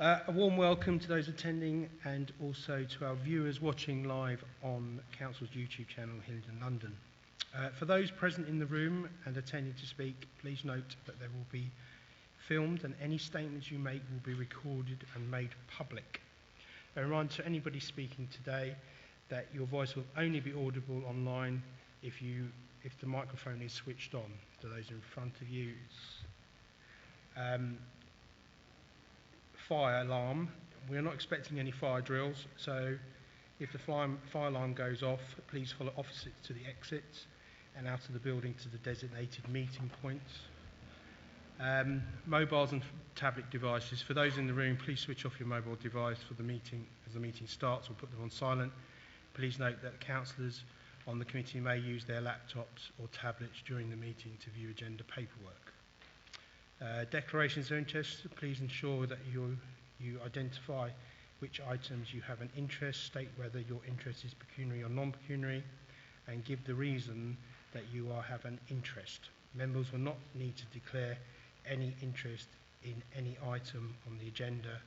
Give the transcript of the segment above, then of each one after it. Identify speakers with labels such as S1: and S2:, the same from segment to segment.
S1: A warm welcome to those attending and also to our viewers watching live on Council's YouTube channel, Hillingdon, London. For those present in the room and attending to speak, please note that they will be filmed and any statements you make will be recorded and made public. A reminder to anybody speaking today that your voice will only be audible online if the microphone is switched on. To those in front of you, fire alarm. We're not expecting any fire drills, so if the fire alarm goes off, please follow officers to the exits and out of the building to the designated meeting points. Mobiles and tablet devices. For those in the room, please switch off your mobile device for the meeting as the meeting starts, or put them on silent. Please note that councillors on the committee may use their laptops or tablets during the meeting to view agenda paperwork. Declarations of interest. Please ensure that you identify which items you have an interest, state whether your interest is pecuniary or non-pecuniary, and give the reason that you have an interest. Members will not need to declare any interest in any item on the agenda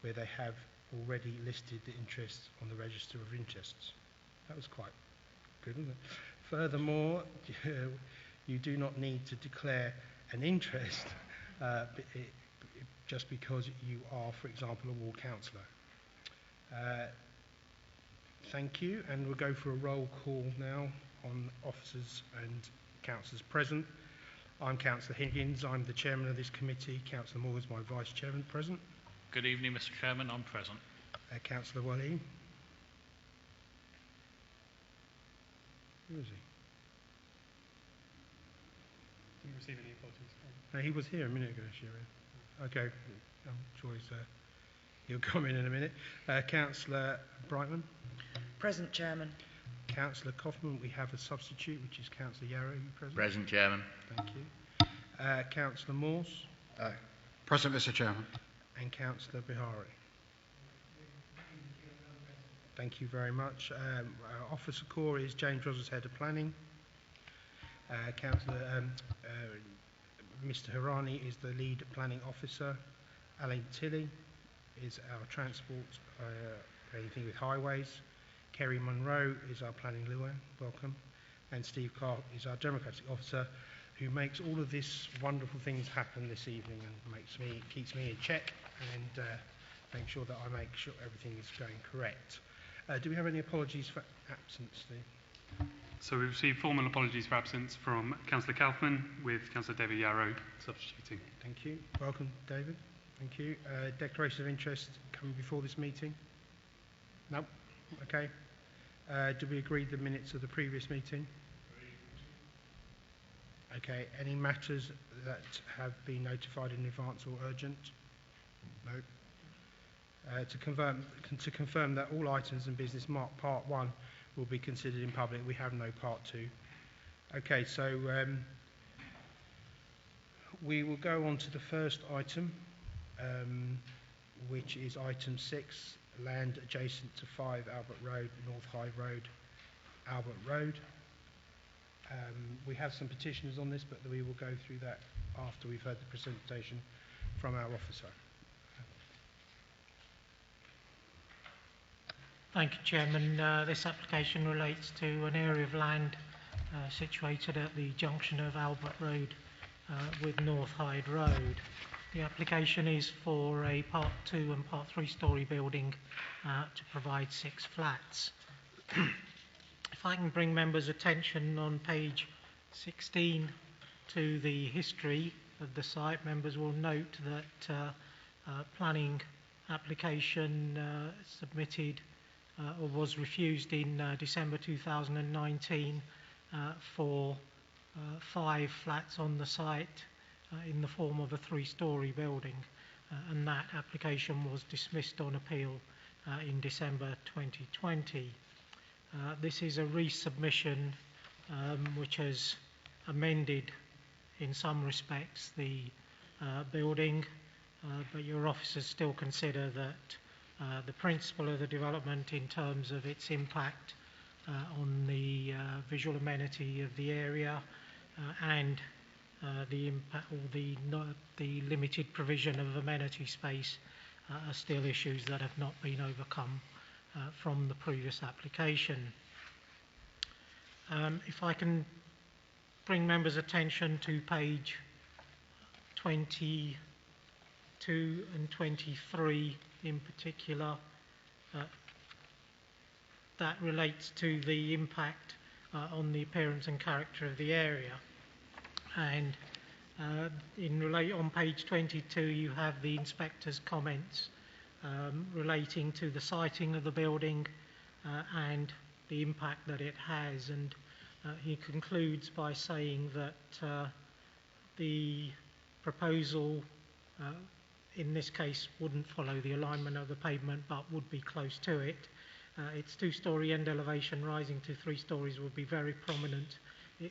S1: where they have already listed the interests on the register of interests. That was quite good, wasn't it? Furthermore, you do not need to declare an interest just because you are, for example, a ward councillor. Thank you, and we'll go for a roll call now on officers and councillors present. I'm Councillor Higgins, I'm the chairman of this committee. Councillor Moore is my vice chairman present.
S2: Good evening, Mr. Chairman, I'm present.
S1: Councillor Wally. Who is he?
S3: Didn't receive any apologies.
S1: No, he was here a minute ago, Sheeran. Okay, I'm sure he'll come in a minute. Councillor Brightman.
S4: Present, Chairman.
S1: Councillor Kaufman, we have a substitute, which is Councillor Yarrow. Present.
S2: Present, Chairman.
S1: Thank you. Councillor Morse.
S5: Present, Mr. Chairman. And
S1: Councillor Bihari. Thank you very much. Officer Corps is James Rogers, Head of Planning. Mr. Hirani is the Lead Planning Officer. Alan Tilley is our Transport, anything with highways. Kerry Munro is our Planning Lawyer, welcome. And Steve Clark is our Democratic Officer, who makes all of this wonderful things happen this evening and keeps me in check and makes sure that I make sure everything is going correct. Do we have any apologies for absence, Steve?
S3: So we've received formal apologies for absence from Councillor Kaufman, with Councillor David Yarrow substituting.
S1: Thank you. Welcome, David. Thank you. Declaration of interest coming before this meeting? No? Okay. Do we agree the minutes of the previous meeting? Okay. Any matters that have been notified in advance or urgent? No. To confirm that all items in business marked Part 1 will be considered in public. We have no Part 2. Okay, so we will go on to the first item, which is item 6, land adjacent to 5 Albert Road, North Hyde Road, Albert Road. We have some petitioners on this, but we will go through that after we've heard the presentation from our officer.
S6: Thank you, Chairman. This application relates to an area of land situated at the junction of Albert Road with North Hyde Road. The application is for a Part 2 and Part 3 storey building to provide 6 flats. If I can bring members' attention on page 16 to the history of the site, members will note that planning application submitted or was refused in December 2019 for 5 flats on the site in the form of a 3-storey building, and that application was dismissed on appeal in December 2020. This is a resubmission which has amended in some respects the building, but your officers still consider that the principle of the development in terms of its impact on the visual amenity of the area and the impact or the limited provision of amenity space are still issues that have not been overcome from the previous application. If I can bring members' attention to page 22 and 23 in particular, that relates to the impact on the appearance and character of the area. And on page 22 you have the inspector's comments relating to the siting of the building and the impact that it has, and he concludes by saying that the proposal in this case wouldn't follow the alignment of the pavement but would be close to it. Its two-storey end elevation rising to 3 stories would be very prominent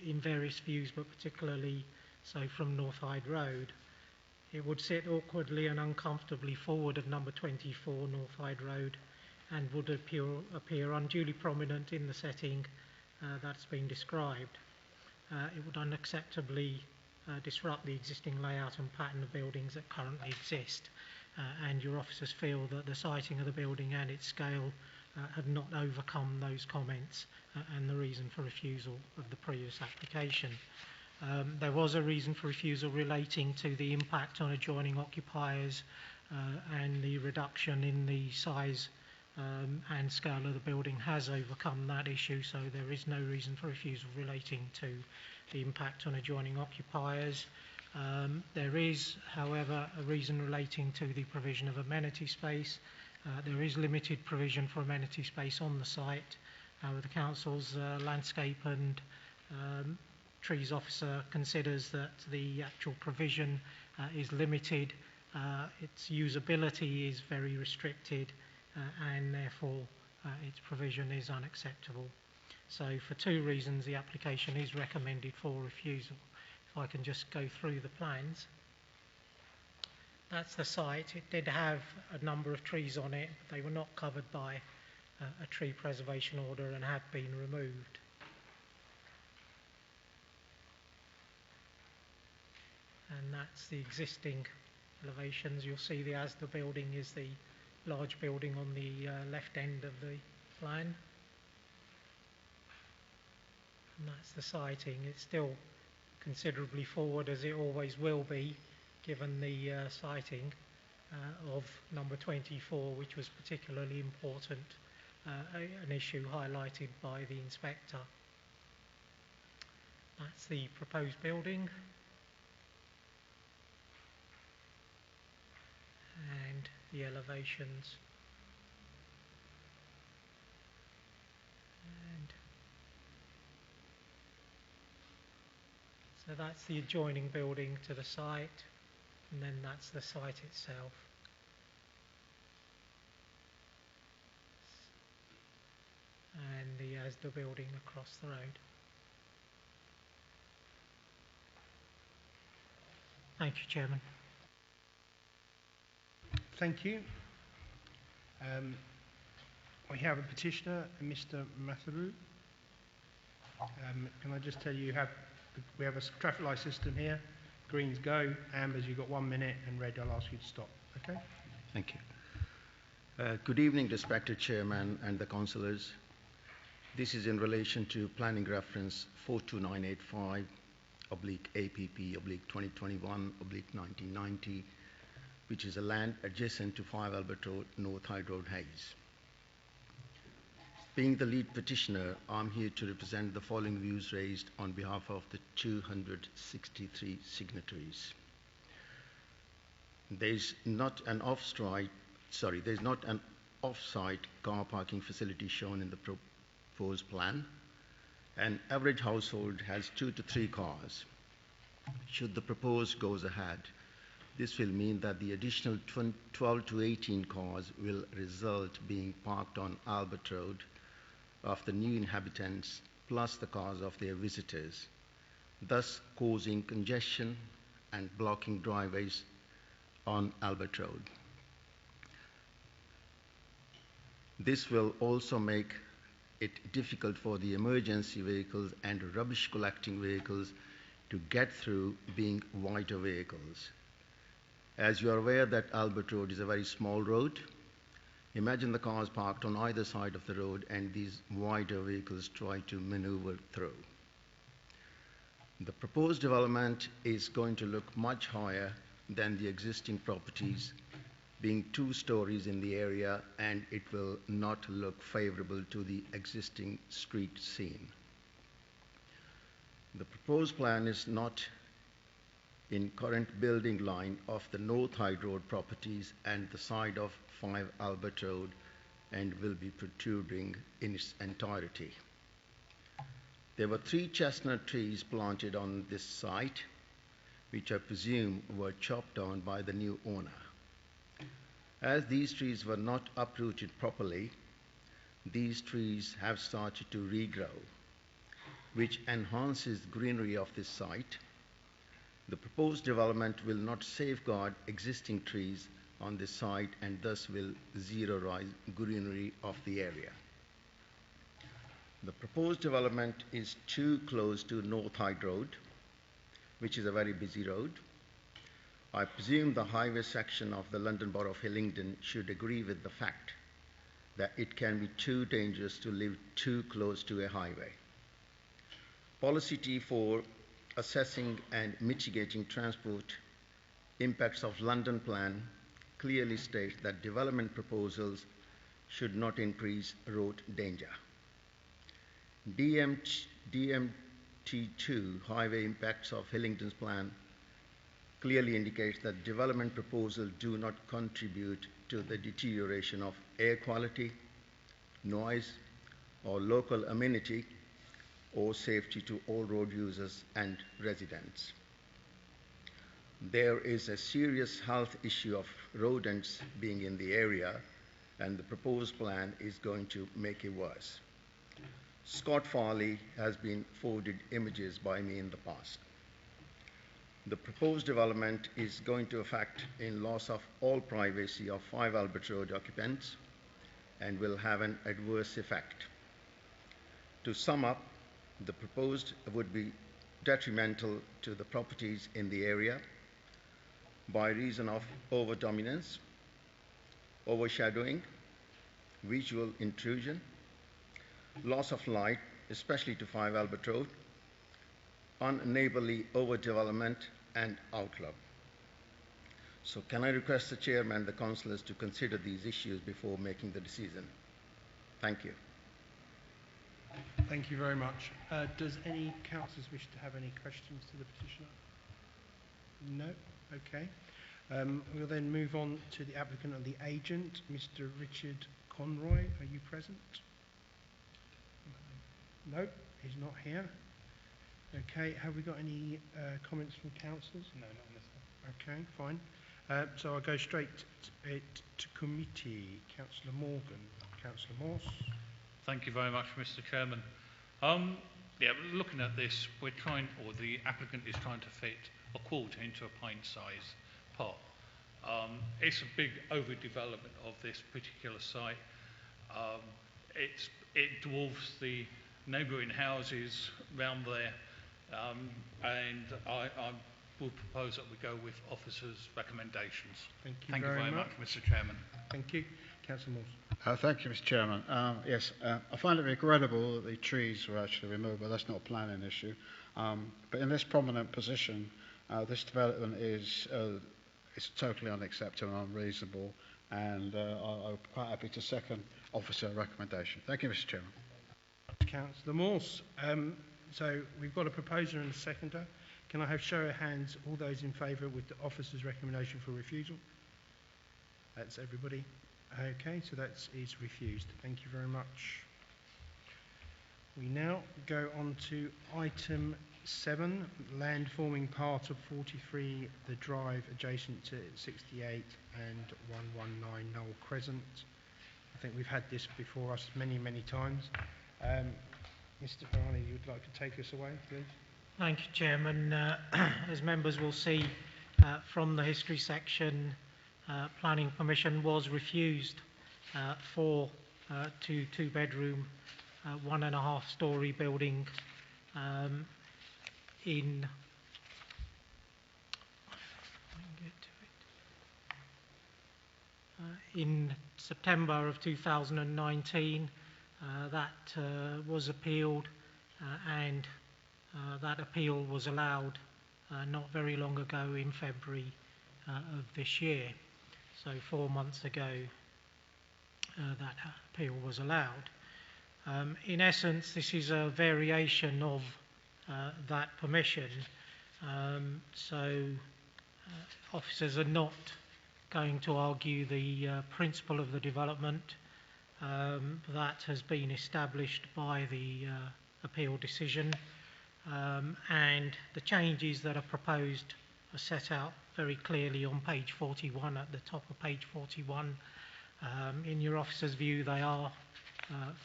S6: in various views, but particularly so from North Hyde Road. It would sit awkwardly and uncomfortably forward of number 24 North Hyde Road and would appear unduly prominent in the setting that's been described. It would unacceptably disrupt the existing layout and pattern of buildings that currently exist, and your officers feel that the siting of the building and its scale have not overcome those comments and the reason for refusal of the previous application. There was a reason for refusal relating to the impact on adjoining occupiers and the reduction in the size and scale of the building has overcome that issue, so there is no reason for refusal relating to the impact on adjoining occupiers. There is, however, a reason relating to the provision of amenity space. There is limited provision for amenity space on the site. The council's landscape and trees officer considers that the actual provision is limited, its usability is very restricted, and therefore its provision is unacceptable. So for 2 reasons the application is recommended for refusal. If I can just go through the plans. That's the site. It did have a number of trees on it, but they were not covered by a tree preservation order and have been removed. And that's the existing elevations. You'll see the Asda building is the large building on the left end of the plan. And that's the siting. It's still considerably forward, as it always will be, given the siting of number 24, which was particularly important, an issue highlighted by the inspector. That's the proposed building. And the elevations. And so that's the adjoining building to the site, and then that's the site itself. And the Asda building across the road. Thank you, Chairman.
S1: Thank you. We have a petitioner, Mr. Matharu. Can I just tell you, we have a traffic light system here. Greens go, ambers you've got 1 minute, and red I'll ask you to stop. Okay?
S7: Thank you. Good evening, respected Chairman and the councillors. This is in relation to planning reference 42985 /APP 2021/1990, which is a land adjacent to 5 Albert Road, North Hyde Road, Hayes. Being the lead petitioner, I'm here to represent the following views raised on behalf of the 263 signatories. There's not an off-site car parking facility shown in the proposed plan. An average household has 2 to 3 cars. Should the proposed goes ahead, this will mean that the additional 12 to 18 cars will result being parked on Albert Road of the new inhabitants plus the cars of their visitors, thus causing congestion and blocking driveways on Albert Road. This will also make it difficult for the emergency vehicles and rubbish collecting vehicles to get through, being wider vehicles. As you are aware that Albert Road is a very small road, imagine the cars parked on either side of the road and these wider vehicles try to maneuver through. The proposed development is going to look much higher than the existing properties, being 2 stories in the area, and it will not look favorable to the existing street scene. The proposed plan is not in current building line of the North Hyde Road properties and the side of 5 Albert Road, and will be protruding in its entirety. There were 3 chestnut trees planted on this site, which I presume were chopped down by the new owner. As these trees were not uprooted properly, these trees have started to regrow, which enhances the greenery of this site. The proposed development will not safeguard existing trees on this site and thus will zero-rise greenery of the area. The proposed development is too close to North Hyde Road, which is a very busy road. I presume the highway section of the London Borough of Hillingdon should agree with the fact that it can be too dangerous to live too close to a highway. Policy T4, assessing and mitigating transport impacts of London plan, clearly states that development proposals should not increase road danger. DMT2, highway impacts of Hillingdon's plan, clearly indicates that development proposals do not contribute to the deterioration of air quality, noise, or local amenity or safety to all road users and residents. There is a serious health issue of rodents being in the area, and the proposed plan is going to make it worse. Scott Farley has been forwarded images by me in the past. The proposed development is going to affect in loss of all privacy of 5 Albert Road occupants and will have an adverse effect. To sum up, the proposed would be detrimental to the properties in the area by reason of over-dominance, overshadowing, visual intrusion, loss of light, especially to 5 Albert Road, unneighbourly overdevelopment and outlook. So can I request the chairman and the councillors to consider these issues before making the decision? Thank you.
S1: Thank you very much. Does any councillors wish to have any questions to the petitioner? No? Okay. We'll then move on to the applicant and the agent, Mr. Richard Conroy. Are you present? No, he's not here. Okay, have we got any comments from councillors?
S3: No, not on this one.
S1: Okay, fine. So I'll go straight to committee. Councillor Morgan. Councillor Morse.
S2: Thank you very much, Mr. Chairman. Looking at this, the applicant is trying to fit a quarter into a pint-sized pot. It's a big overdevelopment of this particular site. It dwarfs the neighbouring houses round there, and I would propose that we go with officers' recommendations.
S1: Thank you very much,
S2: Mr. Chairman.
S1: Thank you. Councillor Morse.
S5: Thank you, Mr. Chairman. Yes, I find it regrettable that the trees were actually removed, but that's not a planning issue. But in this prominent position, this development is totally unacceptable and unreasonable, and I'm quite happy to second officer recommendation. Thank you, Mr. Chairman.
S1: Councillor Morse. So we've got a proposer and a seconder. Can I have show of hands, all those in favour with the officer's recommendation for refusal? That's everybody. Okay, so that is refused. Thank you very much. We now go on to item 7, land forming part of 43 The Drive adjacent to 68 and 119 Knoll Crescent. I think we've had this before us many, many times. Mr. Farani, you'd like to take us away, please?
S6: Thank you, Chairman. As members will see from the history section, planning permission was refused for 2 two-bedroom, 1.5-storey building in In September of 2019, that was appealed, and that appeal was allowed not very long ago in February of this year. So 4 months ago, that appeal was allowed. In essence, this is a variation of that permission. Officers are not going to argue the principle of the development that has been established by the appeal decision, and the changes that are proposed are set out very clearly on page 41, at the top of page 41. In your officer's view, they are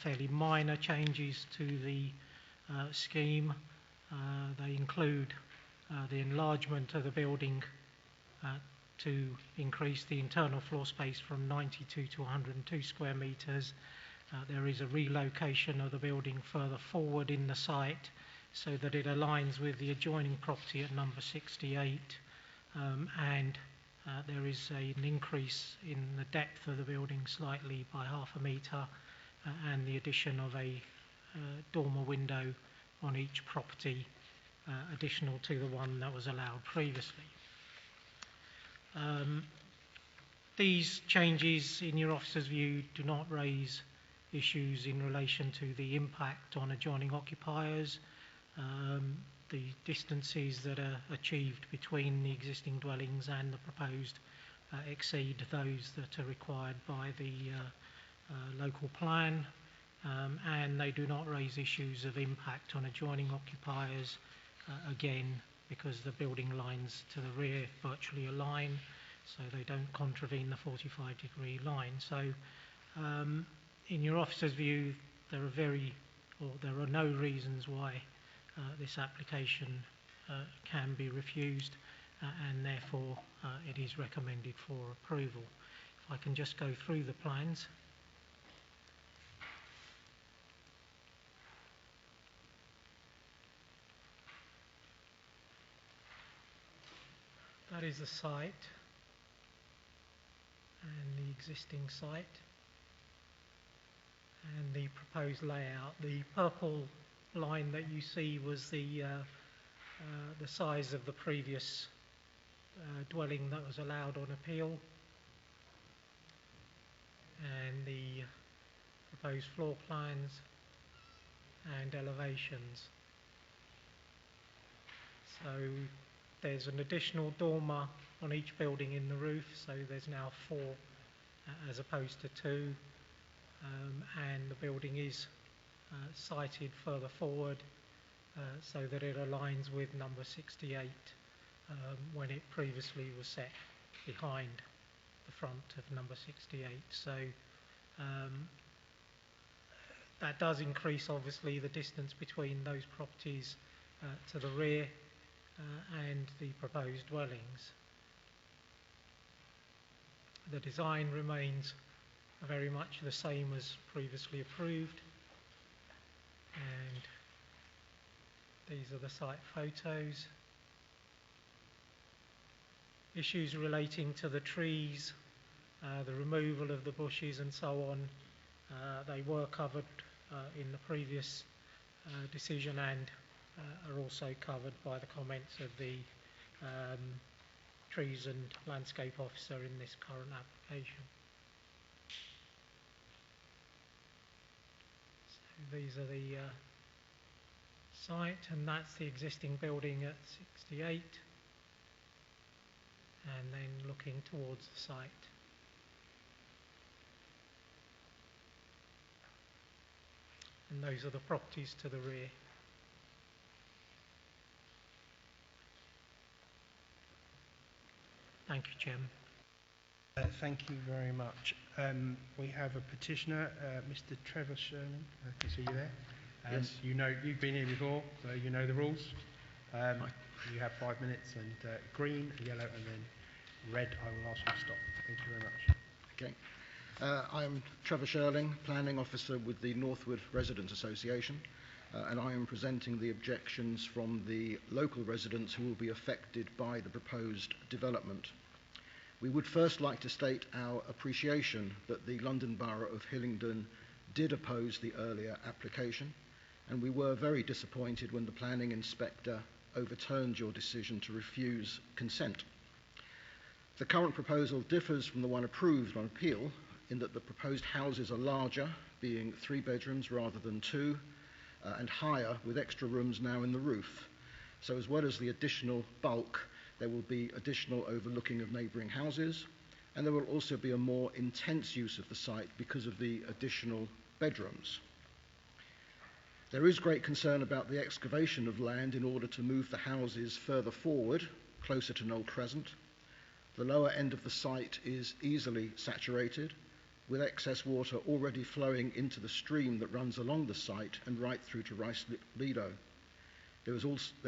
S6: fairly minor changes to the scheme. They include the enlargement of the building to increase the internal floor space from 92 to 102 square metres. There is a relocation of the building further forward in the site so that it aligns with the adjoining property at number 68, and there is an increase in the depth of the building slightly by ½ metre, and the addition of a dormer window on each property, additional to the one that was allowed previously. These changes, in your officer's view, do not raise issues in relation to the impact on adjoining occupiers. The distances that are achieved between the existing dwellings and the proposed exceed those that are required by the local plan, and they do not raise issues of impact on adjoining occupiers, again because the building lines to the rear virtually align, so they don't contravene the 45-degree line. So in your officer's view, there are no reasons why this application can be refused, and therefore it is recommended for approval. If I can just go through the plans. That is the site and the existing site and the proposed layout. The purple line that you see was the size of the previous dwelling that was allowed on appeal, and the proposed floor plans and elevations. So there's an additional dormer on each building in the roof, so there's now 4 as opposed to 2, and the building is sited further forward so that it aligns with number 68 when it previously was set behind the front of number 68. So that does increase obviously the distance between those properties to the rear and the proposed dwellings. The design remains very much the same as previously approved, and these are the site photos. Issues relating to the trees, the removal of the bushes and so on, they were covered in the previous decision and are also covered by the comments of the Trees and Landscape Officer in this current application. So these are the site, and that's the existing building at 68, and then looking towards the site. And those are the properties to the rear. Thank you, Chairman.
S1: Thank you very much. We have a petitioner, Mr. Trevor Sherman. I can see you there.
S7: Yes.
S1: You've been here before, so you know the rules. You have 5 minutes, and green, yellow, and then red, I will ask you to stop. Thank you very much.
S8: Okay. I'm Trevor Sherling, Planning Officer with the Northwood Residents Association, and I am presenting the objections from the local residents who will be affected by the proposed development. We would first like to state our appreciation that the London Borough of Hillingdon did oppose the earlier application, and we were very disappointed when the planning inspector overturned your decision to refuse consent. The current proposal differs from the one approved on appeal in that the proposed houses are larger, being 3 bedrooms rather than 2, and higher with extra rooms now in the roof. So as well as the additional bulk, there will be additional overlooking of neighbouring houses, and there will also be a more intense use of the site because of the additional bedrooms. There is great concern about the excavation of land in order to move the houses further forward, closer to Knoll Crescent. The lower end of the site is easily saturated, with excess water already flowing into the stream that runs along the site and right through to Rice Lido. There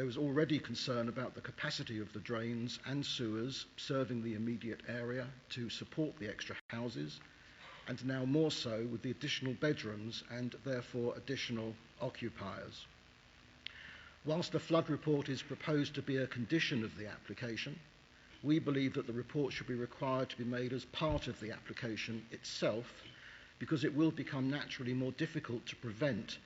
S8: was already concern about the capacity of the drains and sewers serving the immediate area to support the extra houses, and now more so with the additional bedrooms and therefore additional occupiers. Whilst the flood report is proposed to be a condition of the application, we believe that the report should be required to be made as part of the application itself, because it will become naturally more difficult to prevent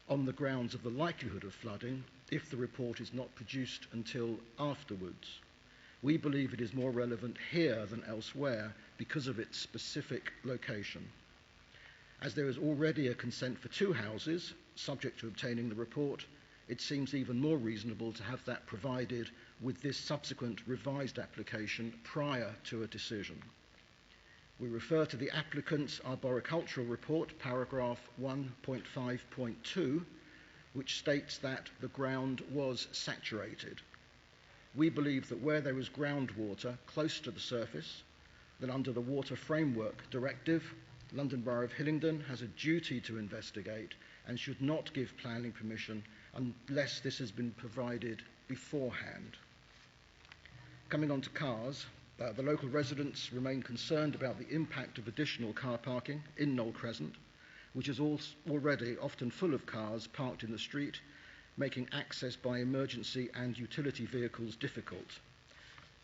S8: on the grounds of the likelihood of flooding if the report is not produced until afterwards. We believe it is more relevant here than elsewhere because of its specific location. As there is already a consent for 2 houses, subject to obtaining the report, it seems even more reasonable to have that provided with this subsequent revised application prior to a decision. We refer to the applicant's arboricultural report, paragraph 1.5.2, which states that the ground was saturated. We believe that where there is groundwater close to the surface, then under the Water Framework Directive, London Borough of Hillingdon has a duty to investigate and should not give planning permission unless this has been provided beforehand. Coming on to cars, the local residents remain concerned about the impact of additional car parking in Knoll Crescent, which is already often full of cars parked in the street, making access by emergency and utility vehicles difficult.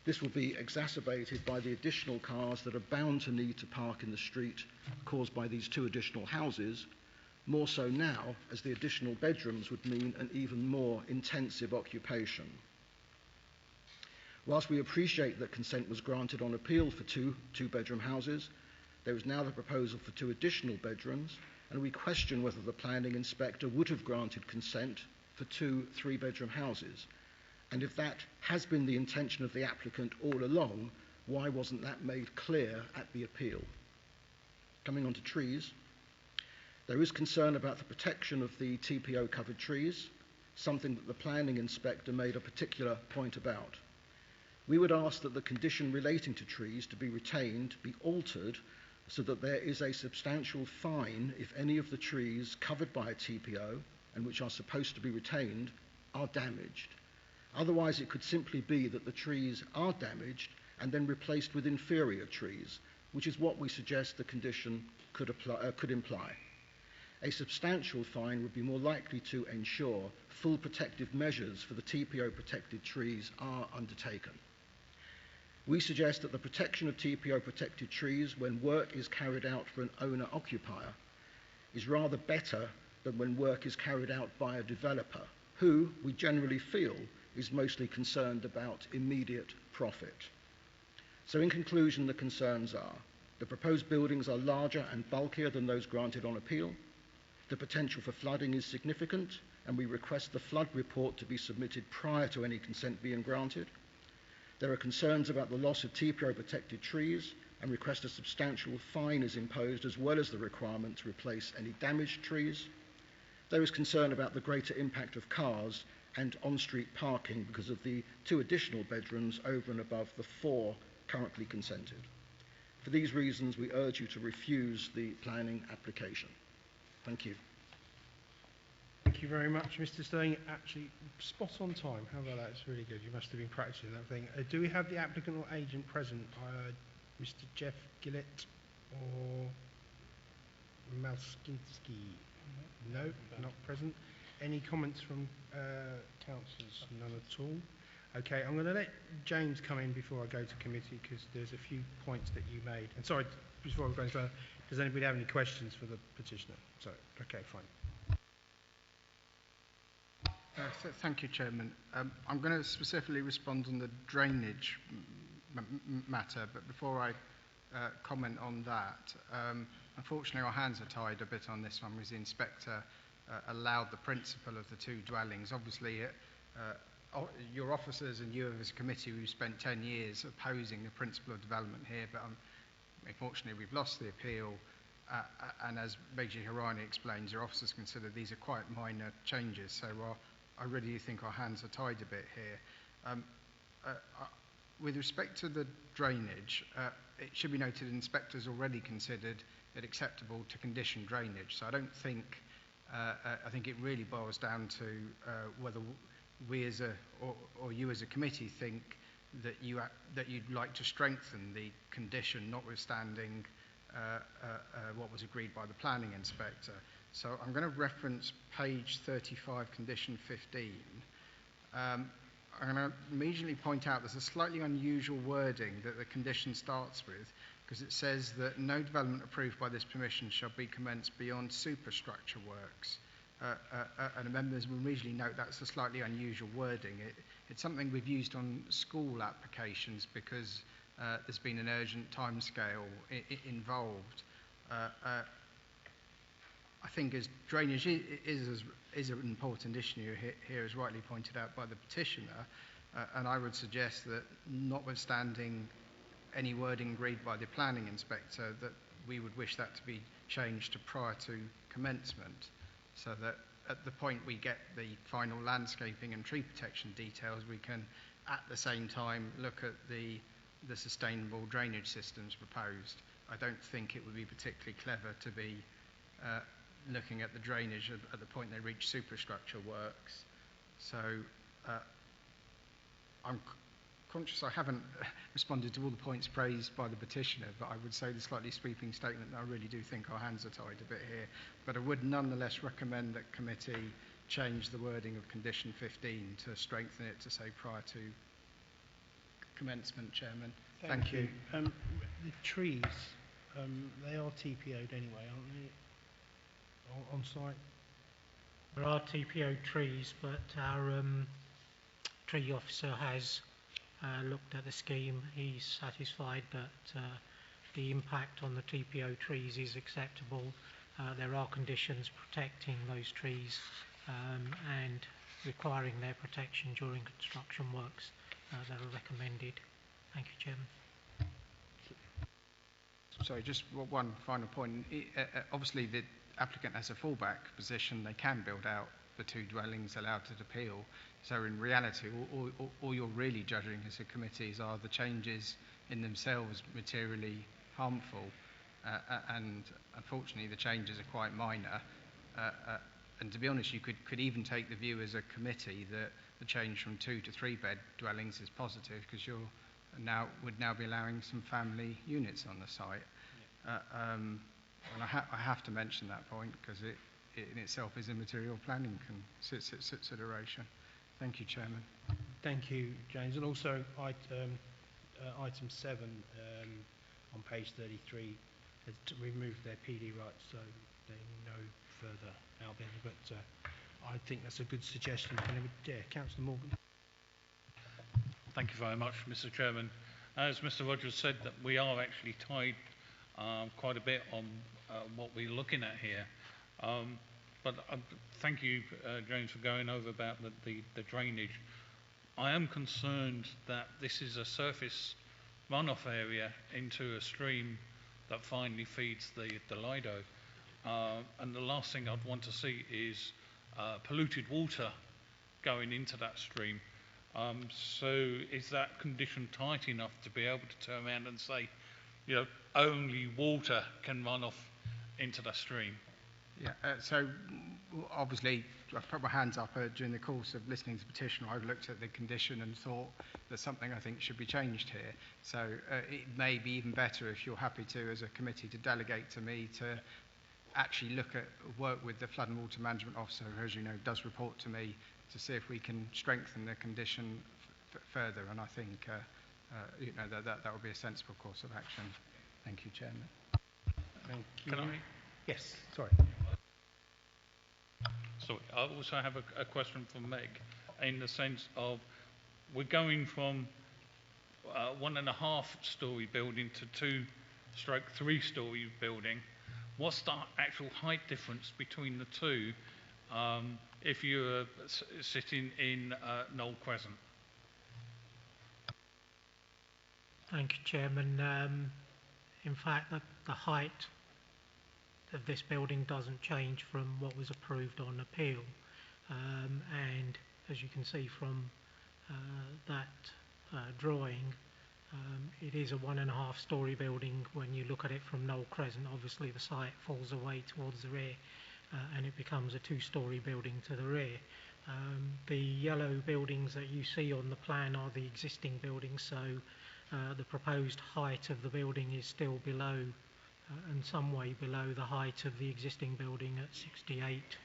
S8: This will be exacerbated by the additional cars that are bound to need to park in the street caused by these 2 additional houses, more so now as the additional bedrooms would mean an even more intensive occupation. Whilst we appreciate that consent was granted on appeal for 2 two-bedroom houses, there is now the proposal for 2 additional bedrooms, and we question whether the planning inspector would have granted consent for 2 three-bedroom houses. And if that has been the intention of the applicant all along, why wasn't that made clear at the appeal? Coming on to trees, there is concern about the protection of the TPO-covered trees, something that the planning inspector made a particular point about. We would ask that the condition relating to trees to be retained be altered so that there is a substantial fine if any of the trees covered by a TPO and which are supposed to be retained are damaged. Otherwise, it could simply be that the trees are damaged and then replaced with inferior trees, which is what we suggest the condition could imply. A substantial fine would be more likely to ensure full protective measures for the TPO protected trees are undertaken. We suggest that the protection of TPO protected trees when work is carried out for an owner-occupier is rather better than when work is carried out by a developer, who we generally feel is mostly concerned about immediate profit. So in conclusion, the concerns are: the proposed buildings are larger and bulkier than those granted on appeal. The potential for flooding is significant, and we request the flood report to be submitted prior to any consent being granted. There are concerns about the loss of TPO protected trees, and request a substantial fine is imposed as well as the requirement to replace any damaged trees. There is concern about the greater impact of cars and on-street parking because of the 2 additional bedrooms over and above the 4 currently consented. For these reasons, we urge you to refuse the planning application. Thank you.
S1: Thank you very much, Mr. Sterling. Actually, spot on time. How about that? It's really good. You must have been practicing that thing. Do we have the applicant or agent present? Mr. Jeff Gillett or Malskinski? No, not present. Any comments from councillors? None at all. Okay, I'm going to let James come in before I go to committee because there's a few points that you made. And sorry, before we go further, does anybody have any questions for the petitioner? So, okay, fine.
S9: Thank you, Chairman. I'm going to specifically respond on the drainage matter, but before I comment on that, unfortunately our hands are tied a bit on this one because the inspector allowed the principle of the two dwellings. Obviously, your officers and you as a committee, we've spent 10 years opposing the principle of development here, but unfortunately we've lost the appeal, and as Major Hirani explains, your officers consider these are quite minor changes, so I really do think our hands are tied a bit here. With respect to the drainage, it should be noted inspectors already considered it acceptable to condition drainage, so I don't think, I think it really boils down to whether we as or you as a committee think that you'd like to strengthen the condition, notwithstanding what was agreed by the planning inspector. So I'm going to reference page 35, condition 15. I'm going to immediately point out there's a slightly unusual wording that the condition starts with, because it says that no development approved by this permission shall be commenced beyond superstructure works. And members will immediately note that's a slightly unusual wording. It's something we've used on school applications because there's been an urgent timescale involved. I think as drainage is an important issue here, as rightly pointed out by the petitioner, and I would suggest that notwithstanding any wording agreed by the planning inspector, that we would wish that to be changed to prior to commencement, so that at the point we get the final landscaping and tree protection details, we can at the same time look at the sustainable drainage systems proposed. I don't think it would be particularly clever to be looking at the drainage at the point they reach superstructure works. So I'm conscious I haven't responded to all the points praised by the petitioner, but I would say the slightly sweeping statement that I really do think our hands are tied a bit here. But I would nonetheless recommend that committee change the wording of condition 15 to strengthen it to say prior to commencement, Chairman. Thank you.
S1: The trees, they are TPO'd anyway, aren't they? On site?
S6: There are TPO trees, but our tree officer has looked at the scheme. He's satisfied that the impact on the TPO trees is acceptable. There are conditions protecting those trees and requiring their protection during construction works that are recommended. Thank you, Chairman.
S9: Sorry, just one final point. Obviously, the applicant has a fallback position. They can build out the two dwellings allowed to appeal. So in reality, all you're really judging as a committee are the changes in themselves materially harmful. And unfortunately, the changes are quite minor. And to be honest, you could even take the view as a committee that the change from 2 to 3 bed dwellings is positive, because you would now be allowing some family units on the site. And I have to mention that point because it in itself is a material planning consideration. Thank you, Chairman.
S1: Thank you, James. And also item 7 on page 33 has removed their PD rights, so they no further out there. But I think that's a good suggestion. Councillor Morgan.
S2: Thank you very much, Mr. Chairman. As Mr. Rogers said, that we are actually tied quite a bit on what we're looking at here. But thank you, James, for going over about the drainage. I am concerned that this is a surface runoff area into a stream that finally feeds the Lido. And the last thing I'd want to see is polluted water going into that stream. So is that condition tight enough to be able to turn around and say, you know, only water can run off into the stream?
S9: Yeah, so obviously I've put my hands up during the course of listening to the petitioner. I've looked at the condition and thought there's something I think should be changed here. So it may be even better if you're happy to, as a committee, to delegate to me to actually work with the Flood and Water Management Officer, who, as you know, does report to me, to see if we can strengthen the condition further, and I think that would be a sensible course of action. Thank you, Chairman.
S1: Thank you.
S2: Can I?
S1: Yes, sorry.
S2: Sorry, I also have a question for Meg, in the sense of we're going from 1.5-storey building to 2/3-storey building. What's the actual height difference between the two if you're sitting in Knoll Crescent?
S6: Thank you, Chairman. In fact, the height of this building doesn't change from what was approved on appeal. And as you can see from that drawing, it is a 1.5-storey building. When you look at it from Knoll Crescent, obviously the site falls away towards the rear and it becomes a 2-storey building to the rear. The yellow buildings that you see on the plan are the existing buildings, so the proposed height of the building is still below, and some way below the height of the existing building at 68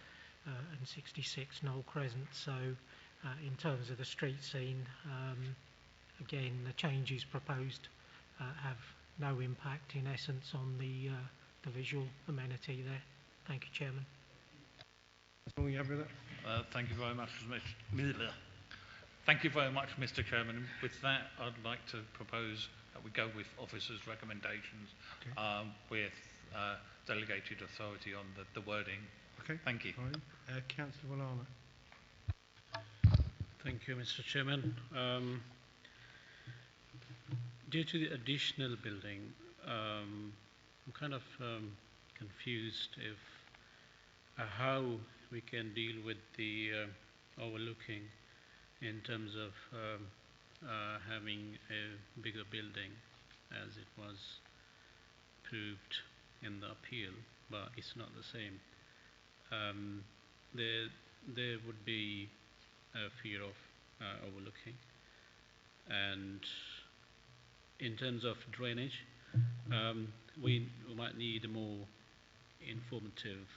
S6: and 66 Knoll Crescent. So in terms of the street scene, again, the changes proposed have no impact in essence on the visual amenity there. Thank you, Chairman.
S1: That's all you have with that?
S2: Thank you very much, Thank you very much, Mr. Chairman. With that, I'd like to propose that we go with officers' recommendations with delegated authority on the wording.
S1: Okay.
S2: Thank you.
S1: Councillor Wallana.
S10: Thank you, Mr. Chairman. Due to the additional building, I'm kind of confused if how we can deal with the overlooking in terms of having a bigger building as it was proved in the appeal, but it's not the same. There would be a fear of overlooking, and in terms of drainage, we might need a more informative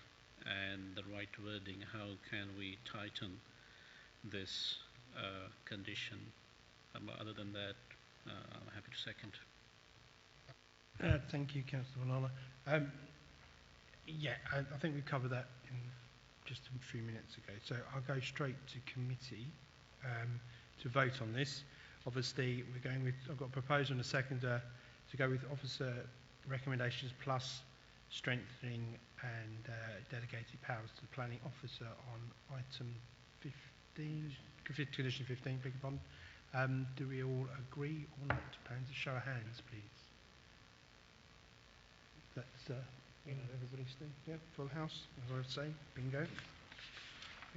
S10: and the right wording. How can we tighten this condition? But other than that, I'm happy to second.
S1: Thank you, Councillor Wallana. I think we covered that in just a few minutes ago. So I'll go straight to committee to vote on this. Obviously, we're going with, I've got a proposal and a seconder to go with officer recommendations plus strengthening and delegated powers to the planning officer on item 15, condition 15, beg your pardon. Do we all agree or not? Perhaps a show of hands, please. That's everybody's thing. Yeah, full house, as I would say. Bingo.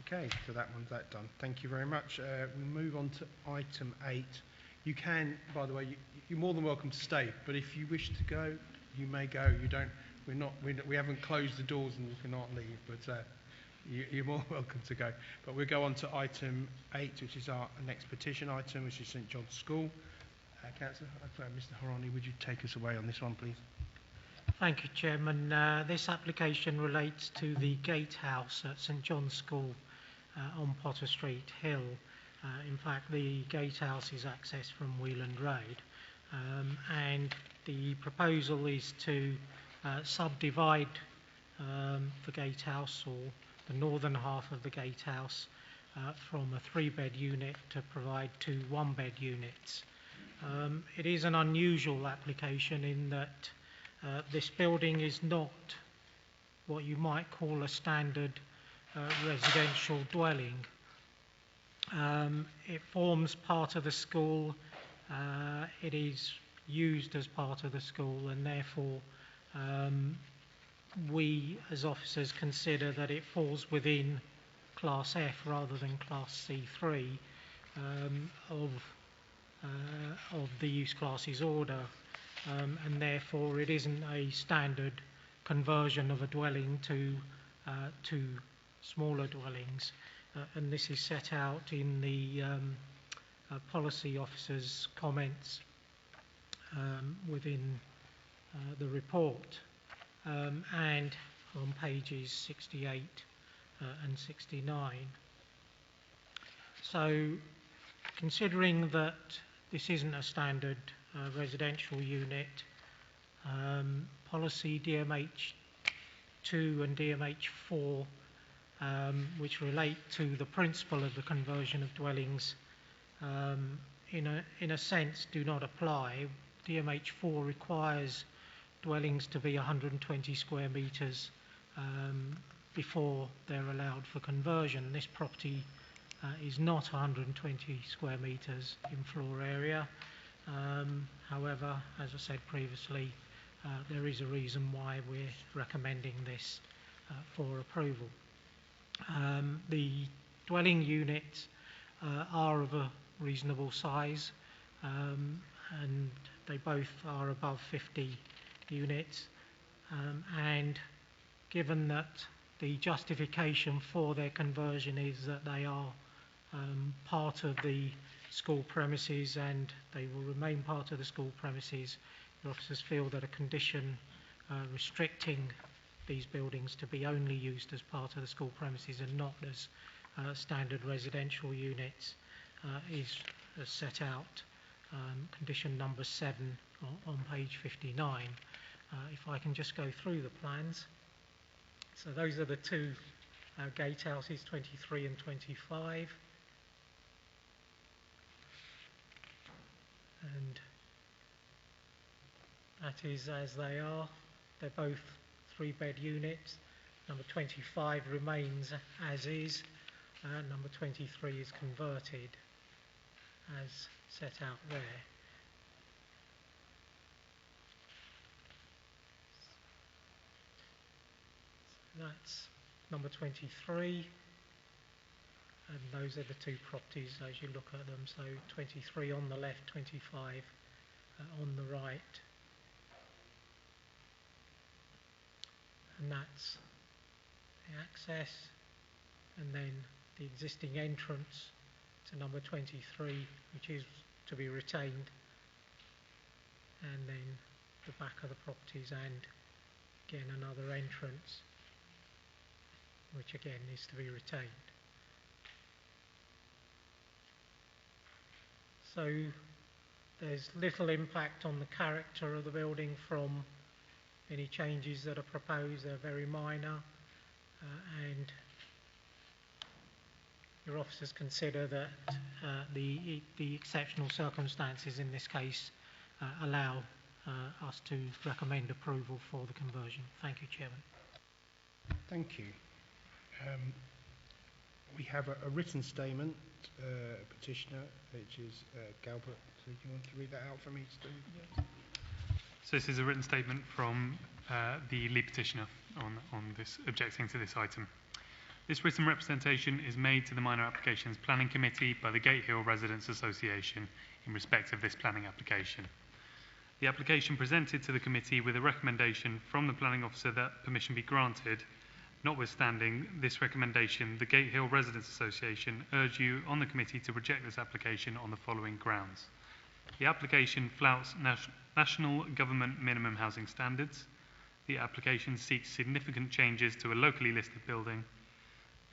S1: Okay, so that one's done. Thank you very much. We move on to item 8. You can, by the way, you're more than welcome to stay, but if you wish to go, you may go. You don't. We haven't closed the doors and you cannot leave, but you're more welcome to go. But we'll go on to item 8, which is our next petition item, which is St John's School. Councillor, Mr. Horani, would you take us away on this one, please?
S6: Thank you, Chairman. This application relates to the gatehouse at St John's School on Potter Street Hill. In fact, the gatehouse is accessed from Wheeland Road, and the proposal is to subdivide the gatehouse, or the northern half of the gatehouse, from a 3-bed unit to provide 2 1-bed units. It is an unusual application in that this building is not what you might call a standard residential dwelling. It forms part of the school, it is used as part of the school, and therefore we as officers consider that it falls within Class F rather than Class C3 of the use classes order. And therefore it isn't a standard conversion of a dwelling to smaller dwellings, and this is set out in the policy officer's comments within the report, and on pages 68 and 69. So considering that this isn't a standard residential unit, policy DMH2 and DMH4, which relate to the principle of the conversion of dwellings, in a sense do not apply. DMH4 requires dwellings to be 120 square metres before they're allowed for conversion. This property is not 120 square metres in floor area. However, as I said previously, there is a reason why we're recommending this for approval. The dwelling units are of a reasonable size, and they both are above 50 units, and given that the justification for their conversion is that they are part of the school premises and they will remain part of the school premises, the officers feel that a condition restricting these buildings to be only used as part of the school premises and not as standard residential units is set out, condition number 7 on page 59. If I can just go through the plans. So those are the two gatehouses, 23 and 25. And that is as they are. They're both 3-bed units. Number 25 remains as is. Number 23 is converted as set out there. So that's number 23. And those are the two properties as you look at them. So 23 on the left, 25 on the right. And that's the access, and then the existing entrance to number 23, which is to be retained, and then the back of the properties, and again another entrance, which again is to be retained. So there's little impact on the character of the building from any changes that are proposed. They're very minor, and your officers consider that the exceptional circumstances in this case allow us to recommend approval for the conversion. Thank you, Chairman.
S1: Thank you. We have a written statement, petitioner, which is Galbert. So do you want to read that out for me, Steve? Yes.
S3: So this is a written statement from the lead petitioner on this, objecting to this item. This written representation is made to the Minor Applications Planning Committee by the Gatehill Residents Association in respect of this planning application. The application presented to the committee with a recommendation from the planning officer that permission be granted. Notwithstanding this recommendation, the Gatehill Residents Association urge you on the committee to reject this application on the following grounds. The application flouts national government minimum housing standards. The application seeks significant changes to a locally listed building.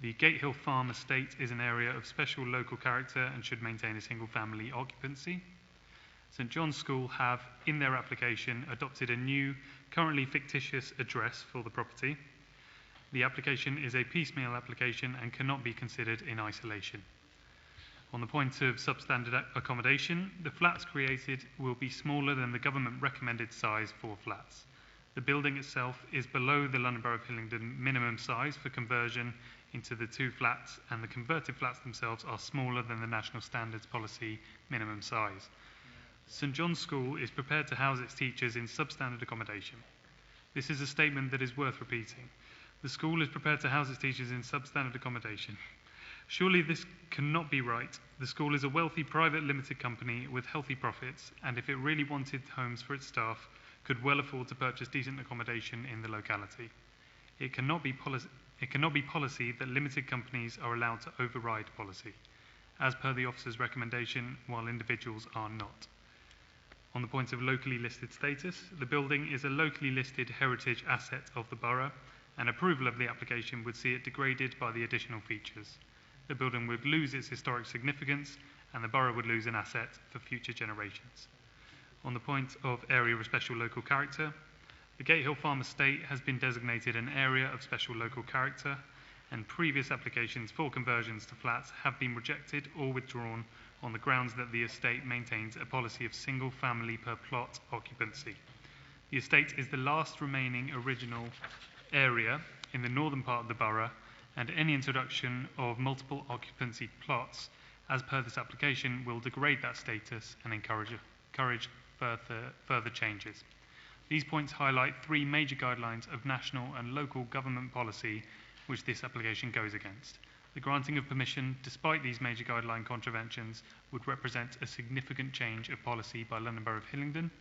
S3: The Gatehill Farm estate is an area of special local character and should maintain a single family occupancy. St John's School have, in their application, adopted a new, currently fictitious address for the property. The application is a piecemeal application and cannot be considered in isolation. On the point of substandard accommodation, the flats created will be smaller than the government recommended size for flats. The building itself is below the London Borough of Hillingdon minimum size for conversion into the two flats, and the converted flats themselves are smaller than the National Standards Policy minimum size. St John's School is prepared to house its teachers in substandard accommodation. This is a statement that is worth repeating. The school is prepared to house its teachers in substandard accommodation. Surely this cannot be right. The school is a wealthy private limited company with healthy profits, and if it really wanted homes for its staff, could well afford to purchase decent accommodation in the locality. It cannot be policy that limited companies are allowed to override policy, as per the officer's recommendation, while individuals are not. On the point of locally listed status, the building is a locally listed heritage asset of the borough, and approval of the application would see it degraded by the additional features. The building would lose its historic significance and the borough would lose an asset for future generations. On the point of area of special local character, the Gatehill Farm estate has been designated an area of special local character, and previous applications for conversions to flats have been rejected or withdrawn on the grounds that the estate maintains a policy of single family per plot occupancy. The estate is the last remaining original area in the northern part of the borough, and any introduction of multiple occupancy plots as per this application will degrade that status and encourage further changes. These points highlight three major guidelines of national and local government policy which this application goes against. The granting of permission, despite these major guideline contraventions, would represent a significant change of policy by London Borough of Hillingdon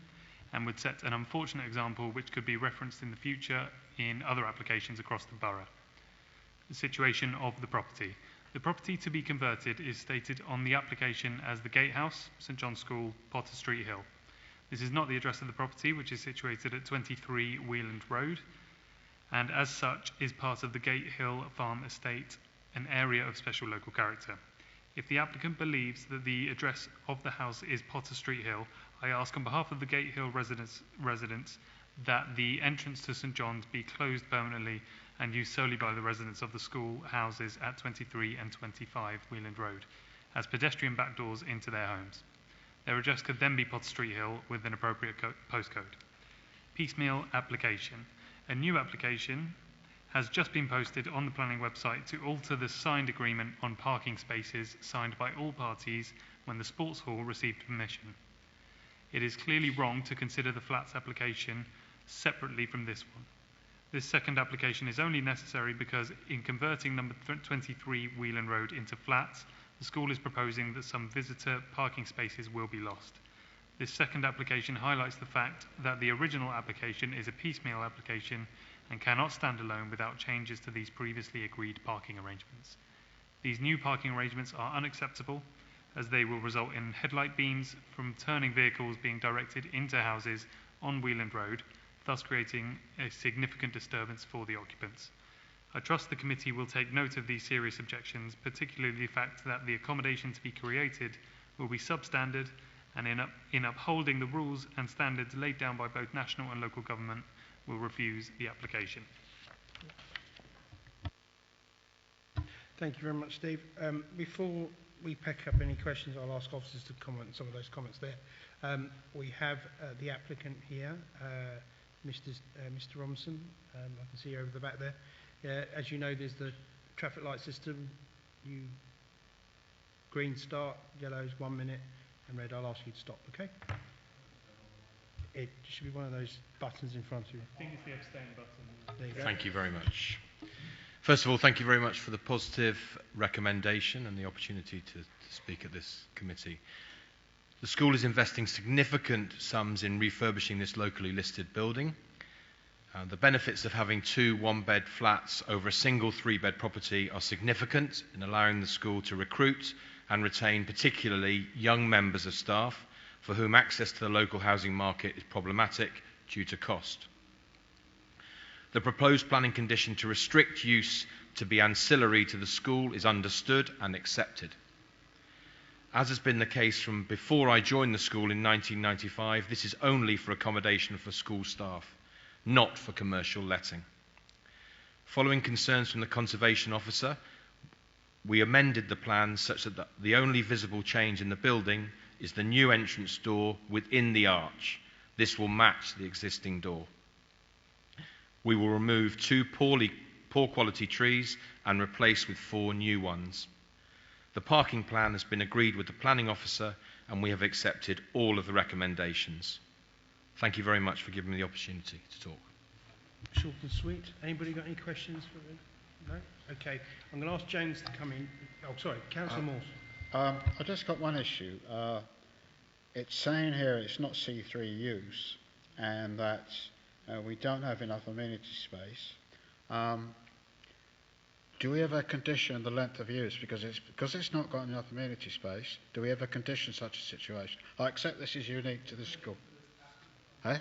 S3: and would set an unfortunate example which could be referenced in the future in other applications across the borough. The situation of the property. The property to be converted is stated on the application as the Gatehouse, St John's School, Potter Street Hill. This is not the address of the property, which is situated at 23 Wheeland Road, and as such is part of the Gatehill Farm estate, an area of special local character. If the applicant believes that the address of the house is Potter Street Hill, I ask on behalf of the Gatehill residents that the entrance to St John's be closed permanently and used solely by the residents of the school houses at 23 and 25 Wheeland Road as pedestrian back doors into their homes. Their address could then be Potter Street Hill with an appropriate postcode. Piecemeal application. A new application has just been posted on the planning website to alter the signed agreement on parking spaces signed by all parties when the sports hall received permission. It is clearly wrong to consider the flats application separately from this one. This second application is only necessary because in converting number 23 Wheeland Road into flats, the school is proposing that some visitor parking spaces will be lost. This second application highlights the fact that the original application is a piecemeal application and cannot stand alone without changes to these previously agreed parking arrangements. These new parking arrangements are unacceptable as they will result in headlight beams from turning vehicles being directed into houses on Wheeland Road, thus creating a significant disturbance for the occupants. I trust the committee will take note of these serious objections, particularly the fact that the accommodation to be created will be substandard and in upholding the rules and standards laid down by both national and local government will refuse the application.
S1: Thank you very much, Steve. Before we pick up any questions, I'll ask officers to comment on some of those comments there. We have the applicant here, Mr. Robinson. I can see you over the back there. As you know, there's the traffic light system. Green start, yellow is 1 minute, and red I'll ask you to stop, okay? It should be one of those buttons in front of you.
S3: I think it's the abstain button.
S1: There you go.
S11: Thank you very much. First of all, thank you very much for the positive recommendation and the opportunity to speak at this committee. The school is investing significant sums in refurbishing this locally listed building. The benefits of having two one-bed flats over a single three-bed property are significant in allowing the school to recruit and retain particularly young members of staff for whom access to the local housing market is problematic due to cost. The proposed planning condition to restrict use to be ancillary to the school is understood and accepted. As has been the case from before I joined the school in 1995, this is only for accommodation for school staff, not for commercial letting. Following concerns from the conservation officer, we amended the plan such that the only visible change in the building is the new entrance door within the arch. This will match the existing door. We will remove two poor quality trees and replace with 4 new ones. The parking plan has been agreed with the planning officer and we have accepted all of the recommendations. Thank you very much for giving me the opportunity to talk.
S1: Short and sweet. Anybody got any questions for me? No? Okay. I'm going to ask James to come in. Oh, sorry. Councillor Morse.
S5: I just got one issue. It's saying here it's not C3 use and that we don't have enough amenity space. Do we ever condition the length of use? Because it's not got enough amenity space, do we ever condition such a situation? I accept this is unique to this school. Eh?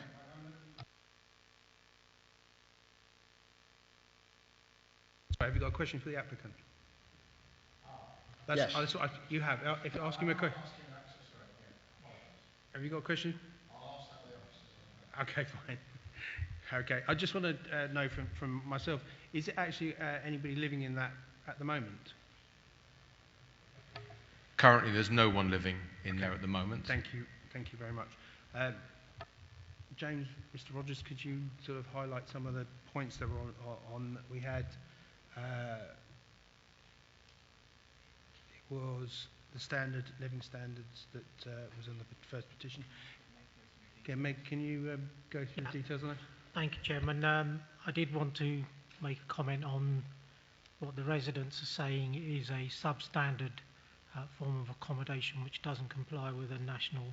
S1: Sorry, have you got a question for the applicant? That's,
S5: Yes.
S1: you have. If you're asking me a question. Have you got a question? Okay, fine. Okay, I just want to know from myself, is it actually anybody living in that at the moment?
S11: Currently, there's no one living in there at the moment.
S1: Thank you very much. James, Mr. Rogers, could you sort of highlight some of the points that were on we had? It was the living standards that was on the first petition. Okay, Meg, can you go through the details on that?
S6: Thank you, Chairman. I did want to make a comment on what the residents are saying is a substandard form of accommodation which doesn't comply with the national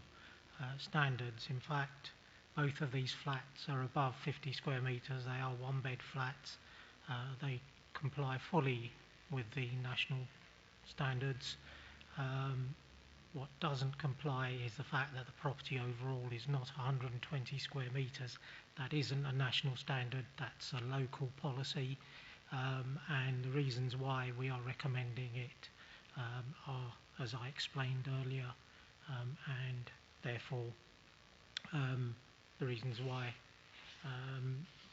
S6: standards. In fact, both of these flats are above 50 square metres. They are one-bed flats. They comply fully with the national standards. What doesn't comply is the fact that the property overall is not 120 square metres. That isn't a national standard, that's a local policy, and the reasons why we are recommending it are, as I explained earlier, and therefore the reasons why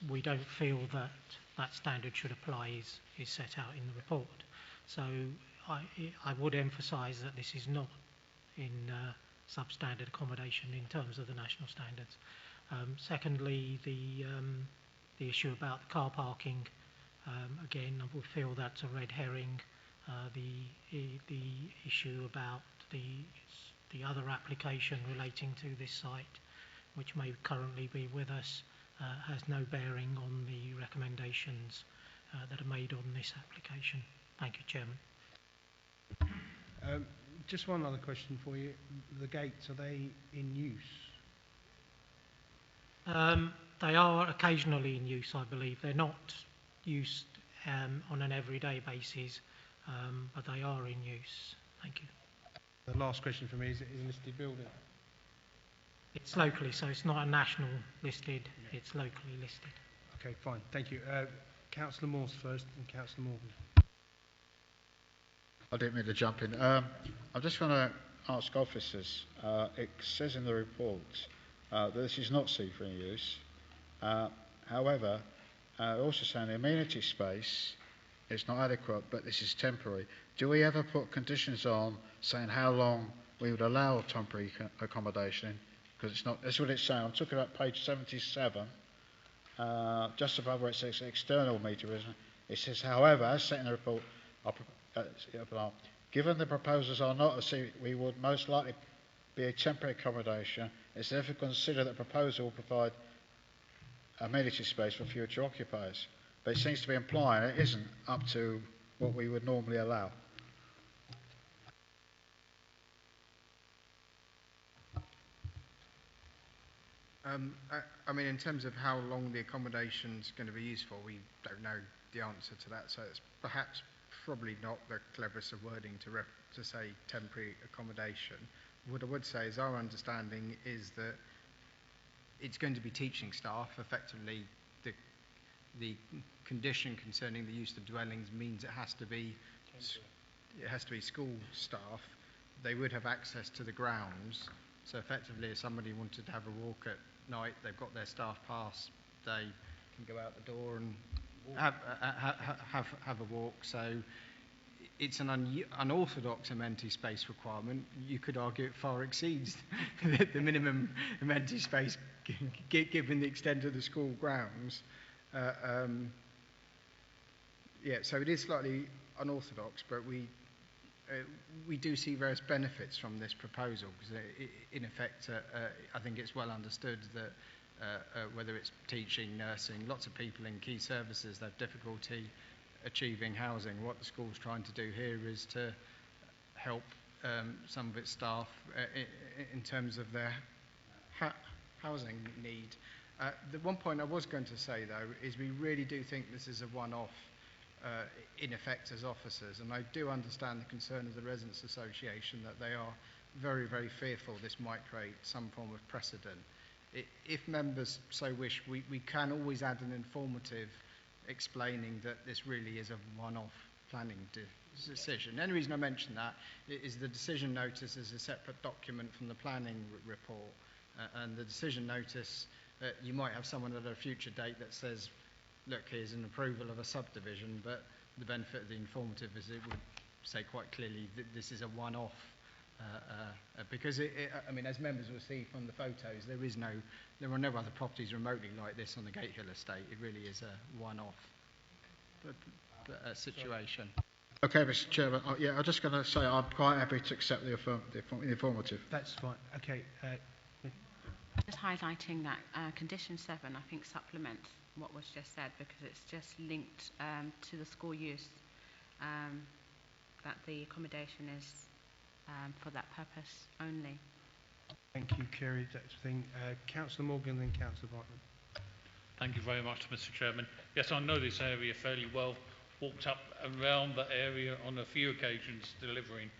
S6: we don't feel that that standard should apply is set out in the report. So I would emphasise that this is not in substandard accommodation in terms of the national standards. Secondly, the issue about the car parking, again, I would feel that's a red herring. The issue about the other application relating to this site, which may currently be with us, has no bearing on the recommendations that are made on this application. Thank you, Chairman.
S1: Just one other question for you. The gates, are they in use?
S6: They are occasionally in use, I believe. They're not used on an everyday basis, but they are in use. Thank you.
S1: The last question for me is a listed building?
S6: It's locally, so it's not a national listed, it's locally listed.
S1: Okay, fine. Thank you. Councillor Morse first and Councillor Morgan.
S5: I didn't mean to jump in. I just want to ask officers, it says in the report that this is not see-through use. However, also saying the amenity space is not adequate, but this is temporary. Do we ever put conditions on saying how long we would allow temporary accommodation? Because it's not, that's what it's saying. I'm talking about page 77, just above where it says external meter, isn't it? It says, however, as set in the report, given the proposals are not a see, we would most likely be a temporary accommodation. It's therefore considered that the proposal will provide amenity space for future occupiers. But it seems to be implying it isn't up to what we would normally allow.
S9: I mean, in terms of how long the accommodation is going to be used for, we don't know the answer to that, so it's perhaps probably not the cleverest of wording to say temporary accommodation. What I would say is our understanding is that it's going to be teaching staff. Effectively, the condition concerning the use of dwellings means it has to be school staff. They would have access to the grounds, so effectively if somebody wanted to have a walk at night, they've got their staff pass, they can go out the door and have a walk. So it's an unorthodox amenity space requirement. You could argue it far exceeds the minimum amenity space given the extent of the school grounds. So it is slightly unorthodox, but we do see various benefits from this proposal because in effect I think it's well understood that whether it's teaching, nursing, lots of people in key services that have difficulty achieving housing. What the school's trying to do here is to help some of its staff in terms of their housing need. The one point I was going to say, though, is we really do think this is a one-off in effect as officers, and I do understand the concern of the Residents' Association that they are very, very fearful this might create some form of precedent. If members so wish, we can always add an informative explaining that this really is a one-off planning decision. The only reason I mention that is the decision notice is a separate document from the planning report, and the decision notice, you might have someone at a future date that says, look, here's an approval of a subdivision, but the benefit of the informative is it would say quite clearly that this is a one-off, because I mean, as members will see from the photos, there are no other properties remotely like this on the Gatehill estate. It really is a one-off situation.
S5: Okay, Mr. Chairman. I'm just going to say I'm quite happy to accept the informative.
S1: That's fine. Okay.
S12: Just highlighting that condition 7, I think, supplements what was just said, because it's just linked to the school use, that the accommodation is for that purpose only.
S1: Thank you, Kerry. That's the thing. Councillor Morgan, then Councillor Brightman.
S2: Thank you very much, Mr. Chairman. Yes, I know this area fairly well. Walked up around the area on a few occasions delivering.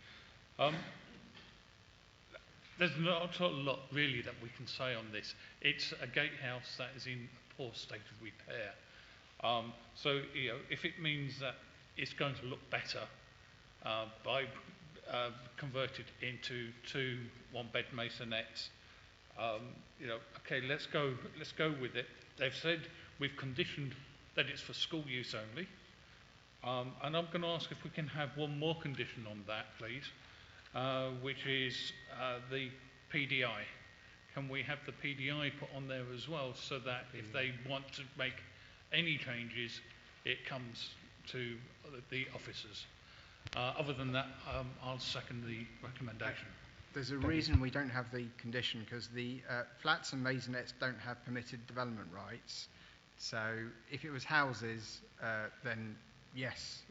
S2: There's not a lot really that we can say on this. It's a gatehouse that is in a poor state of repair. So, if it means that it's going to look better by converted into 2 one-bed masonettes, okay, let's go with it. They've said we've conditioned that it's for school use only. And I'm going to ask if we can have one more condition on that, please, which is the PDI. Can we have the PDI put on there as well, so that if they want to make any changes, it comes to the officers? Other than that, I'll second the recommendation.
S9: There's a reason we don't have the condition, because the flats and maisonettes don't have permitted development rights. So if it was houses, then yes,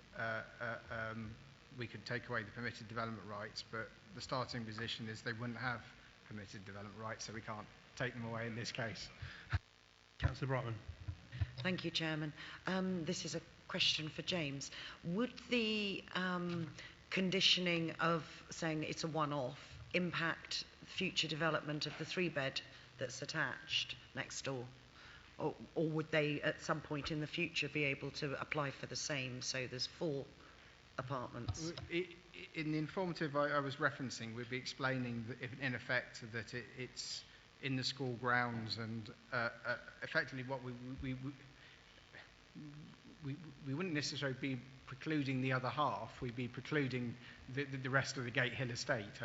S9: we could take away the permitted development rights, but the starting position is they wouldn't have permitted development rights, so we can't take them away in this case.
S1: Councillor Brightman.
S4: Thank you, Chairman. This is a question for James. Would the conditioning of saying it's a one-off impact future development of the 3-bed that's attached next door? Or would they, at some point in the future, be able to apply for the same, so there's 4 apartments?
S9: In the informative I was referencing, we'd be explaining, that in effect, that it's in the school grounds, and effectively what we wouldn't necessarily be precluding the other half, we'd be precluding the rest of the Gatehill estate.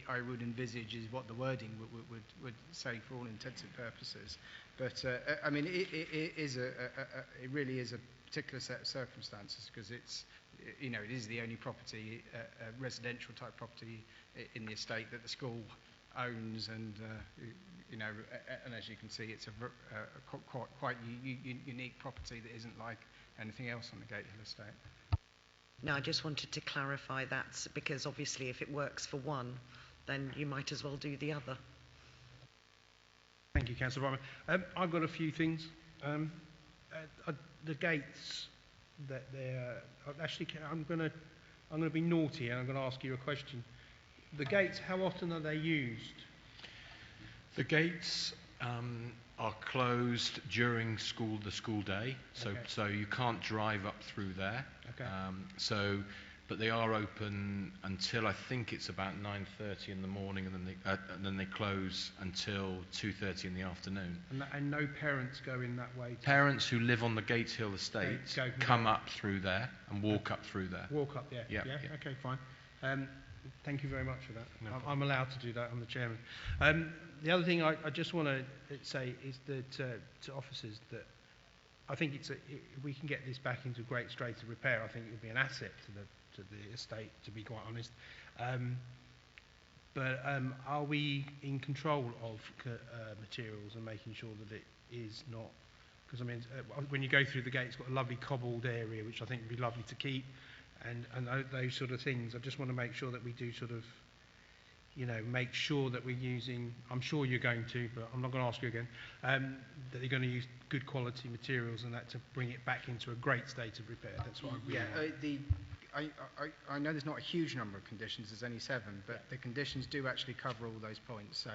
S9: I would envisage is what the wording would say for all intents and purposes. But I mean, it really is a particular set of circumstances, because it's, it is the only property, residential type property in the estate that the school owns, and and as you can see, it's a quite unique property that isn't like anything else on the Gatehill estate.
S4: No, I just wanted to clarify that, because obviously if it works for one, then you might as well do the other.
S1: Thank you, Councillor Brightman. I've got a few things. The gates that they're actually, I'm going to be naughty, and I'm going to ask you a question. The gates, how often are they used?
S11: The gates are closed during the school day, so you can't drive up through there. Okay. But they are open until I think it's about 9:30 in the morning, and then they close until 2:30 in the afternoon.
S1: And no parents go in that way?
S11: Parents who live on the Gatehill estate come up through there and walk up through there.
S1: Walk up, yeah. Yeah. Okay, fine. Thank you very much for that. No problem. I'm allowed to do that. I'm the chairman. The other thing I just want to say is that to officers, that I think if we can get this back into a great state of repair, I think it would be an asset to the estate, to be quite honest. But are we in control of materials and making sure that it is not? Because I mean, when you go through the gate, it's got a lovely cobbled area, which I think would be lovely to keep, and those sort of things. I just want to make sure that we do sort of, make sure that we're using. I'm sure you're going to, but I'm not going to ask you again. That you're going to use good quality materials and that to bring it back into a great state of repair. That's what I really want.
S9: I know there's not a huge number of conditions, there's only 7, but the conditions do actually cover all those points. So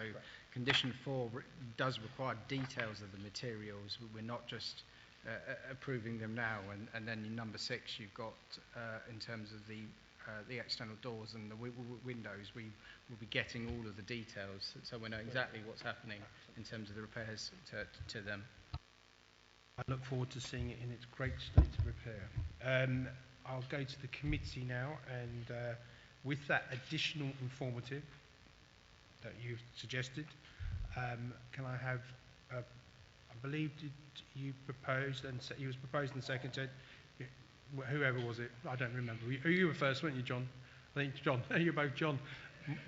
S9: condition 4 does require details of the materials. We're not just approving them now, and then in number 6 you've got in terms of the external doors and the windows, we will be getting all of the details, so we know exactly what's happening in terms of the repairs to them.
S1: I look forward to seeing it in its great state of repair. I'll go to the committee now, and with that additional informative that you've suggested, can I have, I believe you proposed, and you was proposed and seconded, whoever was it, I don't remember. You were first, weren't you, John? I think John, you're both John.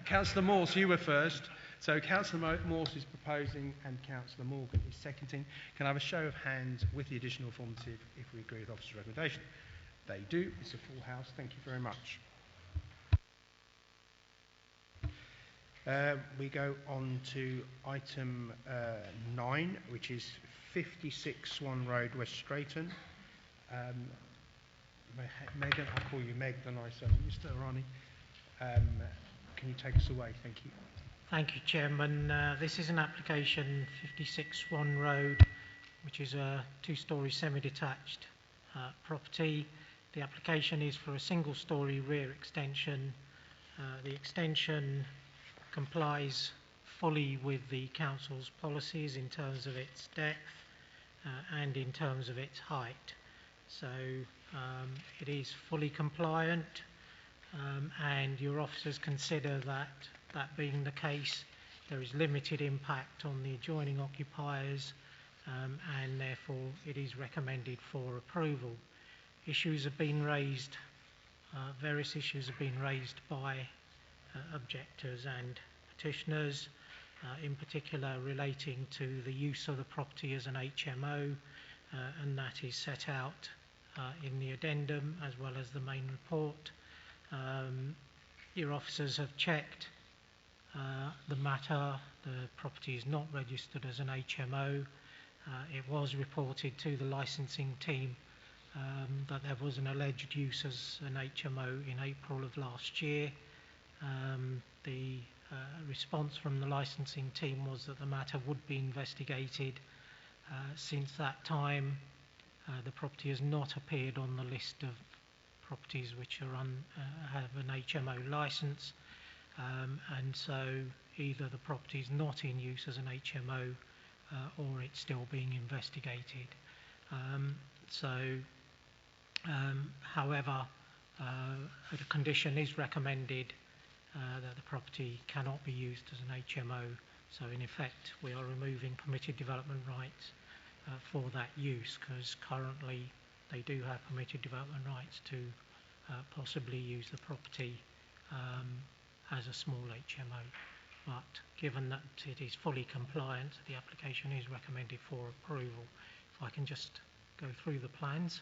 S1: Councillor Morse, you were first. So Councillor Morse is proposing and Councillor Morgan is seconding. Can I have a show of hands with the additional informative if we agree with officer's recommendation? They do. It's a full house. Thank you very much. We go on to item 9, which is 56 Swan Road, West Straighton. Megan, I'll call you Meg, then I say Mr. Arani. Can you take us away? Thank you.
S6: Thank you, Chairman. This is an application 56 Swan Road, which is a 2-storey semi-detached property. The application is for a single-storey rear extension. The extension complies fully with the council's policies in terms of its depth and in terms of its height. So it is fully compliant, and your officers consider that being the case, there is limited impact on the adjoining occupiers, and therefore it is recommended for approval. Issues have been raised, various issues have been raised by objectors and petitioners, in particular relating to the use of the property as an HMO, and that is set out in the addendum as well as the main report. Your officers have checked the matter. The property is not registered as an HMO. It was reported to the licensing team that there was an alleged use as an HMO in April of last year. The response from the licensing team was that the matter would be investigated. Since that time, the property has not appeared on the list of properties which are have an HMO licence, and so either the property is not in use as an HMO or it's still being investigated. However, a condition is recommended that the property cannot be used as an HMO, so in effect we are removing permitted development rights for that use, because currently they do have permitted development rights to possibly use the property as a small HMO. But given that it is fully compliant, the application is recommended for approval. If I can just go through the plans.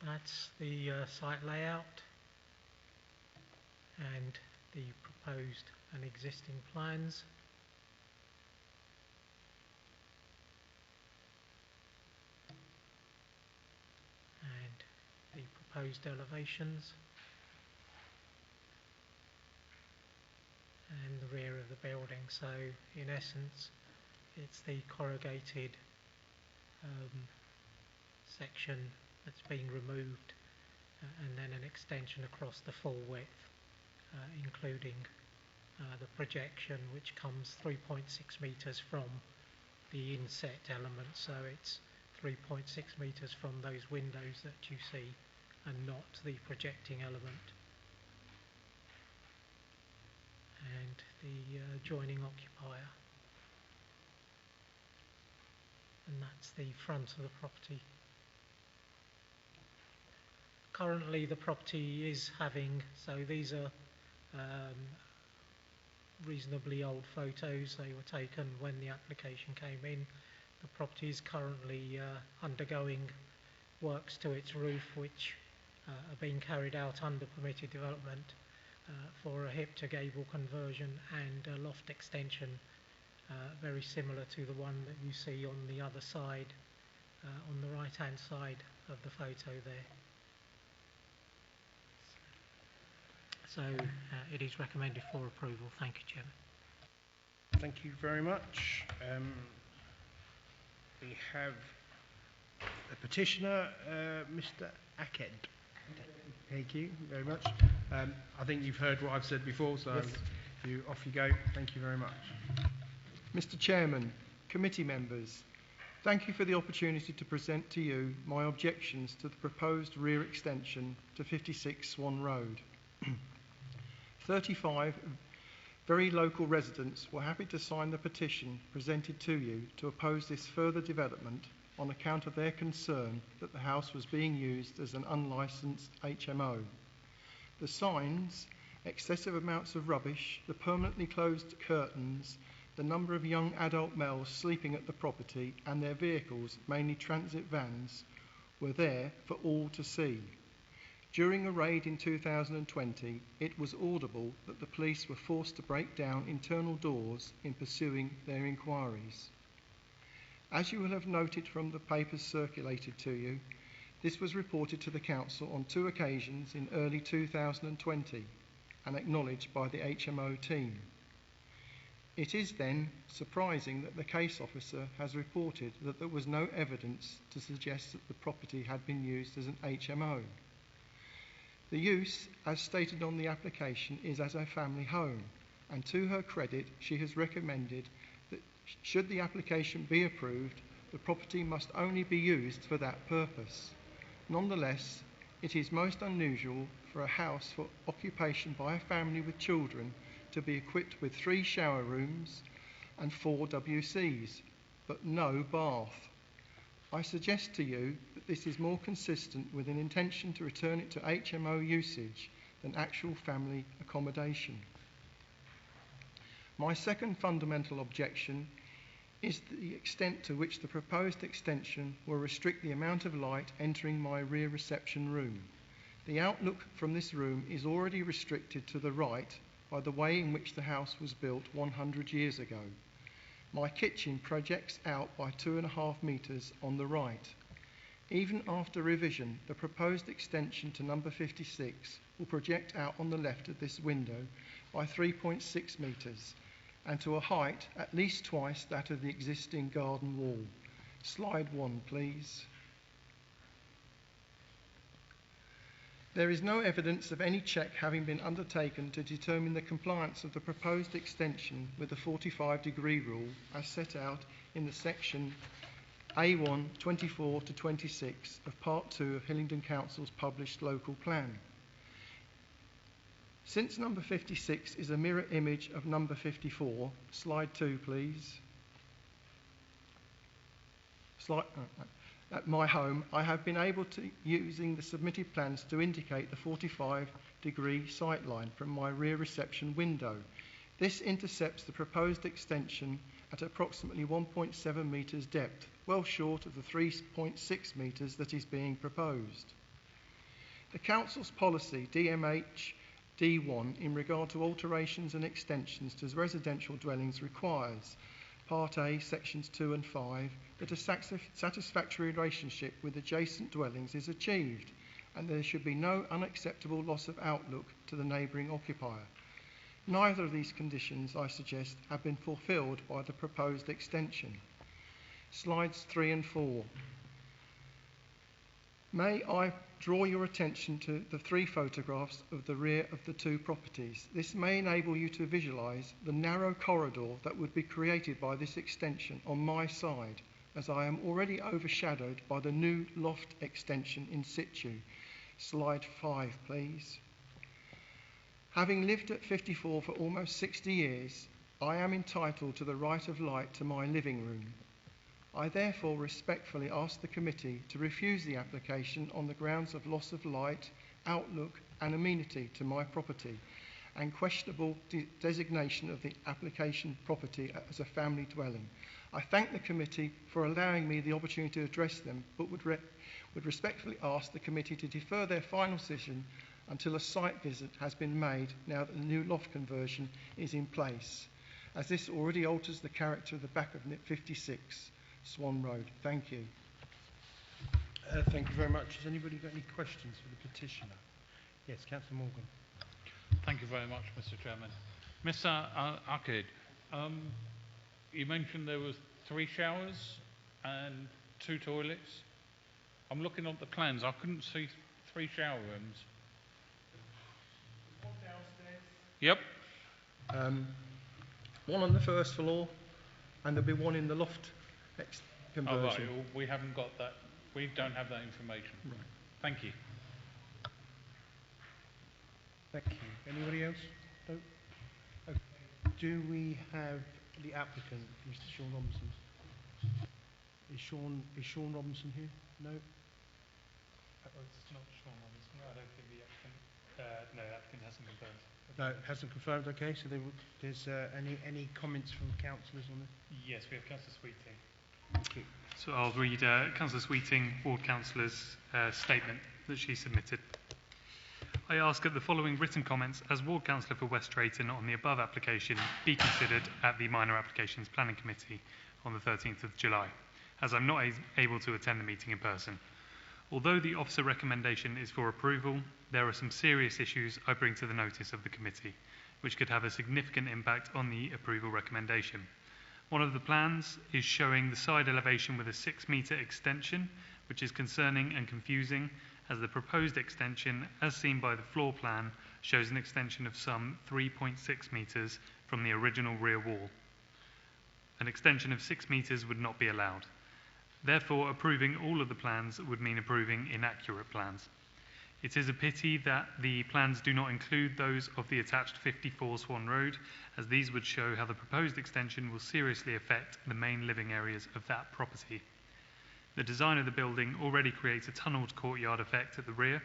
S6: That's the site layout and the proposed and existing plans. And the proposed elevations and the rear of the building. So in essence it's the corrugated section that's being removed, and then an extension across the full width, including the projection, which comes 3.6 metres from the inset element, so it's 3.6 metres from those windows that you see and not the projecting element. And the adjoining occupier, and that's the front of the property. Currently the property is having, so these are reasonably old photos, they were taken when the application came in. The property is currently undergoing works to its roof, which are being carried out under permitted development for a hip to gable conversion and a loft extension, very similar to the one that you see on the other side, on the right hand side of the photo there. So it is recommended for approval. Thank you, Chairman.
S1: Thank you very much. We have the petitioner, Mr. Aked. Thank you very much. I think you've heard what I've said before, so
S13: Yes.
S1: off you go. Thank you very much.
S13: Mr. Chairman, committee members, thank you for the opportunity to present to you my objections to the proposed rear extension to 56 Swan Road. 35 very local residents were happy to sign the petition presented to you to oppose this further development on account of their concern that the house was being used as an unlicensed HMO. The signs, excessive amounts of rubbish, the permanently closed curtains, the number of young adult males sleeping at the property and their vehicles, mainly transit vans, were there for all to see. During a raid in 2020, it was audible that the police were forced to break down internal doors in pursuing their inquiries. As you will have noted from the papers circulated to you, this was reported to the council on 2 occasions in early 2020 and acknowledged by the HMO team. It is then surprising that the case officer has reported that there was no evidence to suggest that the property had been used as an HMO. The use, as stated on the application, is as a family home, and to her credit, she has recommended that should the application be approved, the property must only be used for that purpose. Nonetheless, it is most unusual for a house for occupation by a family with children to be equipped with 3 shower rooms and 4 WCs, but no bath. I suggest to you that this is more consistent with an intention to return it to HMO usage than actual family accommodation. My second fundamental objection is the extent to which the proposed extension will restrict the amount of light entering my rear reception room. The outlook from this room is already restricted to the right by the way in which the house was built 100 years ago. My kitchen projects out by 2.5 metres on the right. Even after revision, the proposed extension to number 56 will project out on the left of this window by 3.6 metres and to a height at least twice that of the existing garden wall. Slide 1, please. There is no evidence of any check having been undertaken to determine the compliance of the proposed extension with the 45-degree rule as set out in the section A1 24 to 26 of Part 2 of Hillingdon Council's published local plan. Since number 56 is a mirror image of number 54, slide 2 please. At my home, I have been able to, using the submitted plans, to indicate the 45-degree sightline from my rear reception window. This intercepts the proposed extension at approximately 1.7 metres depth, well short of the 3.6 metres that is being proposed. The Council's policy, DMH D1, in regard to alterations and extensions to residential dwellings requires, Part A, Sections 2 and 5, that a satisfactory relationship with adjacent dwellings is achieved and there should be no unacceptable loss of outlook to the neighbouring occupier. Neither of these conditions, I suggest, have been fulfilled by the proposed extension. Slides 3 and 4. May I draw your attention to the 3 photographs of the rear of the 2 properties. This may enable you to visualise the narrow corridor that would be created by this extension on my side, as I am already overshadowed by the new loft extension in situ. Slide 5, please. Having lived at 54 for almost 60 years, I am entitled to the right of light to my living room. I therefore respectfully ask the committee to refuse the application on the grounds of loss of light, outlook and amenity to my property and questionable designation of the application property as a family dwelling. I thank the committee for allowing me the opportunity to address them, but would respectfully ask the committee to defer their final decision until a site visit has been made now that the new loft conversion is in place, as this already alters the character of the back of 56 Swan Road. Thank you.
S1: Thank you very much. Has anybody got any questions for the petitioner? Yes, Councillor Morgan.
S2: Thank you very much, Mr. Chairman. Mr. Aked, you mentioned there was 3 showers and 2 toilets. I'm looking at the plans. I couldn't see 3 shower rooms.
S13: One downstairs.
S2: Yep.
S13: One on the first floor, and there'll be one in the loft conversion.
S2: Oh, right. Well, we haven't got that. We don't have that information.
S13: Right.
S2: Thank you.
S1: Thank you. Anybody else? No? Okay. Do we have the applicant, Mr. Sean Robinson? Is Sean Robinson here? No?
S3: It's not Sean Robinson. I don't think the applicant, no, the applicant hasn't confirmed.
S1: No, it hasn't confirmed. Okay, so there's any comments from councillors on it?
S3: Yes, we have Councillor Sweeting.
S1: Thank you.
S3: So I'll read Councillor Sweeting, Ward Councillor's statement that she submitted. I ask that the following written comments as Ward Councillor for West Drayton on the above application be considered at the Minor Applications Planning Committee on the 13th of July, as I'm not able to attend the meeting in person. Although the officer recommendation is for approval, there are some serious issues I bring to the notice of the committee, which could have a significant impact on the approval recommendation. One of the plans is showing the side elevation with a 6-metre extension, which is concerning and confusing, as the proposed extension, as seen by the floor plan, shows an extension of some 3.6 metres from the original rear wall. An extension of 6 metres would not be allowed. Therefore, approving all of the plans would mean approving inaccurate plans. It is a pity that the plans do not include those of the attached 54 Swan Road, as these would show how the proposed extension will seriously affect the main living areas of that property. The design of the building already creates a tunnelled courtyard effect at the rear,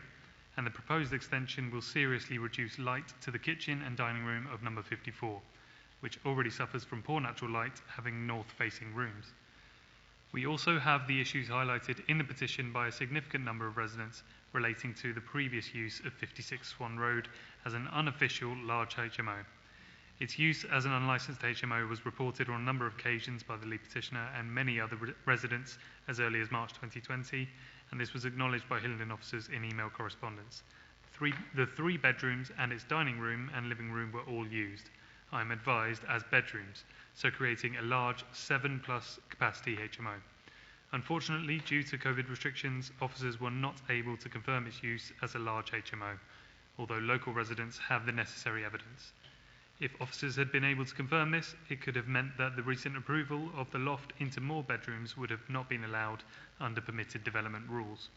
S3: and the proposed extension will seriously reduce light to the kitchen and dining room of number 54, which already suffers from poor natural light, having north-facing rooms. We also have the issues highlighted in the petition by a significant number of residents relating to the previous use of 56 Swan Road as an unofficial large HMO. Its use as an unlicensed HMO was reported on a number of occasions by the lead petitioner and many other residents as early as March 2020, and this was acknowledged by Hillingdon officers in email correspondence. The 3 bedrooms and its dining room and living room were all used, I am advised, as bedrooms, so creating a large 7+ capacity HMO. Unfortunately, due to COVID restrictions, officers were not able to confirm its use as a large HMO, although local residents have the necessary evidence. If officers had been able to confirm this, it could have meant that the recent approval of the loft into more bedrooms would have not been allowed under permitted development rules.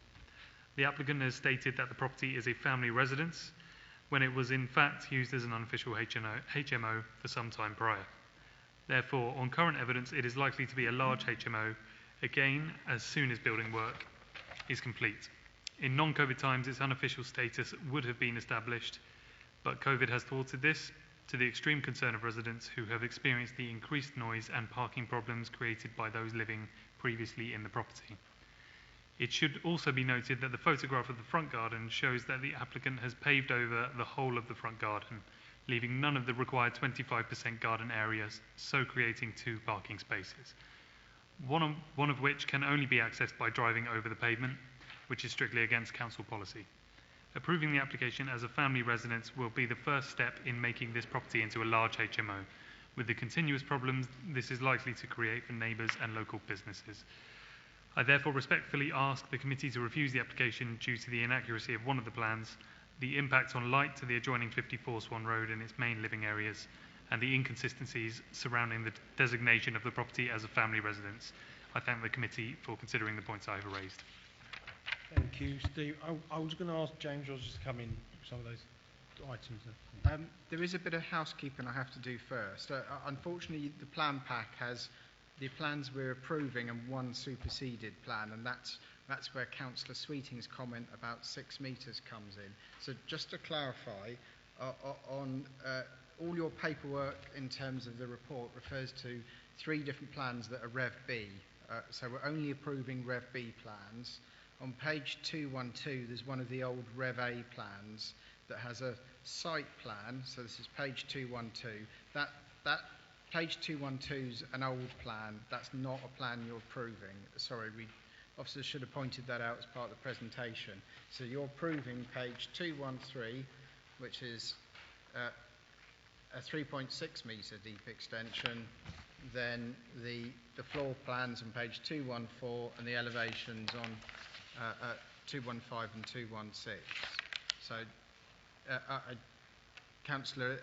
S3: The applicant has stated that the property is a family residence, when it was in fact used as an unofficial HMO for some time prior. Therefore, on current evidence, it is likely to be a large HMO, again, as soon as building work is complete. In non-COVID times, its unofficial status would have been established, but COVID has thwarted this, to the extreme concern of residents who have experienced the increased noise and parking problems created by those living previously in the property. It should also be noted that the photograph of the front garden shows that the applicant has paved over the whole of the front garden, leaving none of the required 25% garden areas, so creating 2 parking spaces, one of which can only be accessed by driving over the pavement, which is strictly against council policy. Approving the application as a family residence will be the first step in making this property into a large HMO, with the continuous problems this is likely to create for neighbours and local businesses. I therefore respectfully ask the committee to refuse the application due to the inaccuracy of one of the plans, the impact on light to the adjoining 54 Swan Road and its main living areas, and the inconsistencies surrounding the designation of the property as a family residence. I thank the committee for considering the points I have raised.
S1: Thank you, Steve. I was going to ask James Rogers to come in with some of those items.
S9: There is a bit of housekeeping I have to do first. Unfortunately, the plan pack has the plans we're approving and one superseded plan, and that's where Councillor Sweeting's comment about 6 metres comes in. So just to clarify, on all your paperwork in terms of the report refers to 3 different plans that are Rev B. So we're only approving Rev B plans. On page 212, there's one of the old Rev A plans that has a site plan. So this is page 212. That page 212 is an old plan. That's not a plan you're approving. Sorry, officers should have pointed that out as part of the presentation. So you're approving page 213, which is a 3.6 metre deep extension then the floor plans on page 214 and the elevations on 215 and 216. So, Councillor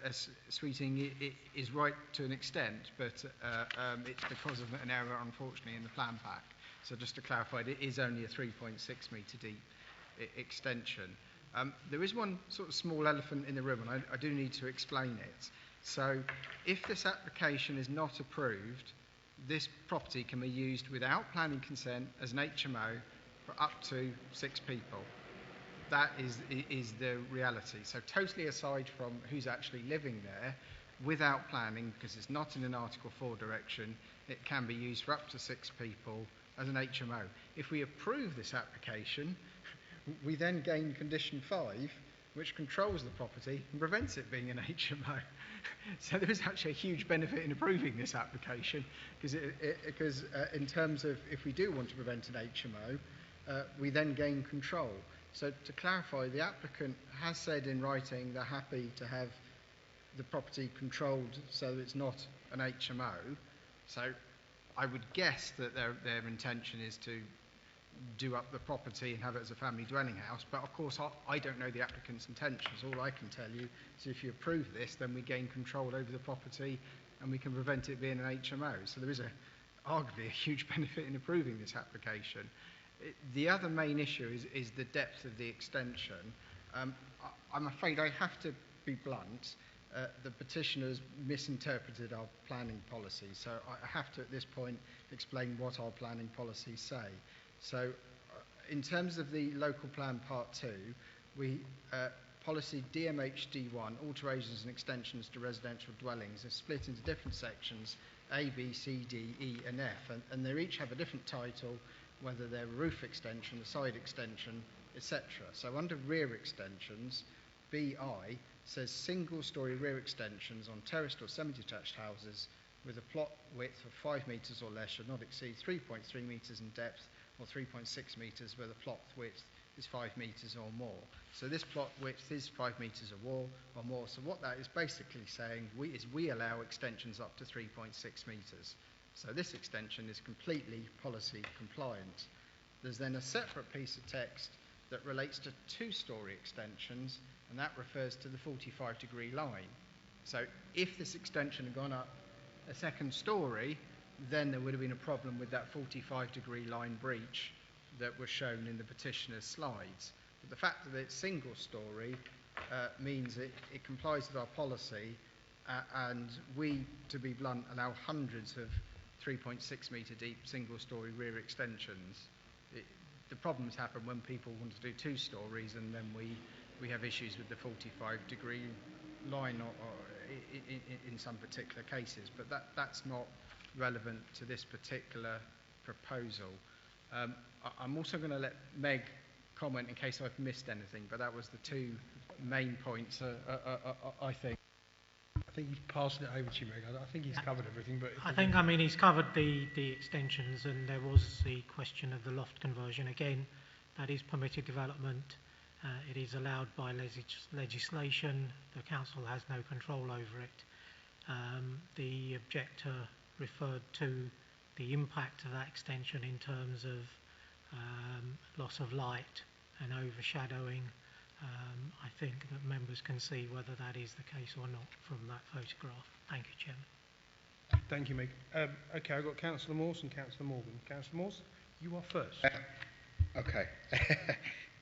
S9: Sweeting is right to an extent, but it's because of an error, unfortunately, in the plan pack. So just to clarify, it is only a 3.6 metre deep extension. There is one sort of small elephant in the room, and I do need to explain it. So if this application is not approved, this property can be used without planning consent as an HMO for up to 6 people. That is the reality. So totally aside from who's actually living there, without planning, because it's not in an Article 4 direction, it can be used for up to 6 people as an HMO. If we approve this application, we then gain condition 5, which controls the property and prevents it being an HMO. So there is actually a huge benefit in approving this application, because in terms of if we do want to prevent an HMO, we then gain control. So to clarify, the applicant has said in writing they're happy to have the property controlled so it's not an HMO. So I would guess that their intention is to do up the property and have it as a family dwelling house. But of course, I don't know the applicant's intentions. All I can tell you is if you approve this, then we gain control over the property and we can prevent it being an HMO. So there is arguably a huge benefit in approving this application. The other main issue is the depth of the extension. I'm afraid I have to be blunt. The petitioners misinterpreted our planning policy, so I have to at this point explain what our planning policies say. So in terms of the local plan part 2, we policy DMHD1, alterations and extensions to residential dwellings, is split into different sections, A, B, C, D, E and F, and they each have a different title, whether they're a roof extension, a side extension, etc. So under rear extensions, BI says single-storey rear extensions on terraced or semi-detached houses with a plot width of 5 metres or less should not exceed 3.3 metres in depth or 3.6 metres where the plot width is 5 metres or more. So this plot width is 5 metres or more. So what that is basically saying is we allow extensions up to 3.6 metres. So this extension is completely policy compliant. There's then a separate piece of text that relates to 2-storey extensions, and that refers to the 45-degree line. So if this extension had gone up a second storey, then there would have been a problem with that 45-degree line breach that was shown in the petitioner's slides. But the fact that it's single-storey means it complies with our policy, and we, to be blunt, allow hundreds of 3.6 metre deep single-storey rear extensions. The problems happen when people want to do 2 storeys, and then we have issues with the 45-degree line or in some particular cases, but that's not relevant to this particular proposal. I'm also going to let Meg comment in case I've missed anything, but that was the 2 main points, I think.
S1: I think he's passing it over to you, Meg. I think he's covered everything. But
S6: he's covered the extensions, and there was the question of the loft conversion. Again, that is permitted development. It is allowed by legislation. The council has no control over it. The objector referred to the impact of that extension in terms of loss of light and overshadowing. I think that members can see whether that is the case or not from that photograph. Thank you, Chairman.
S1: Thank you, Meg. Okay, I've got Councillor Morse and Councillor Morgan. Councillor Morse, you are first.
S5: Okay.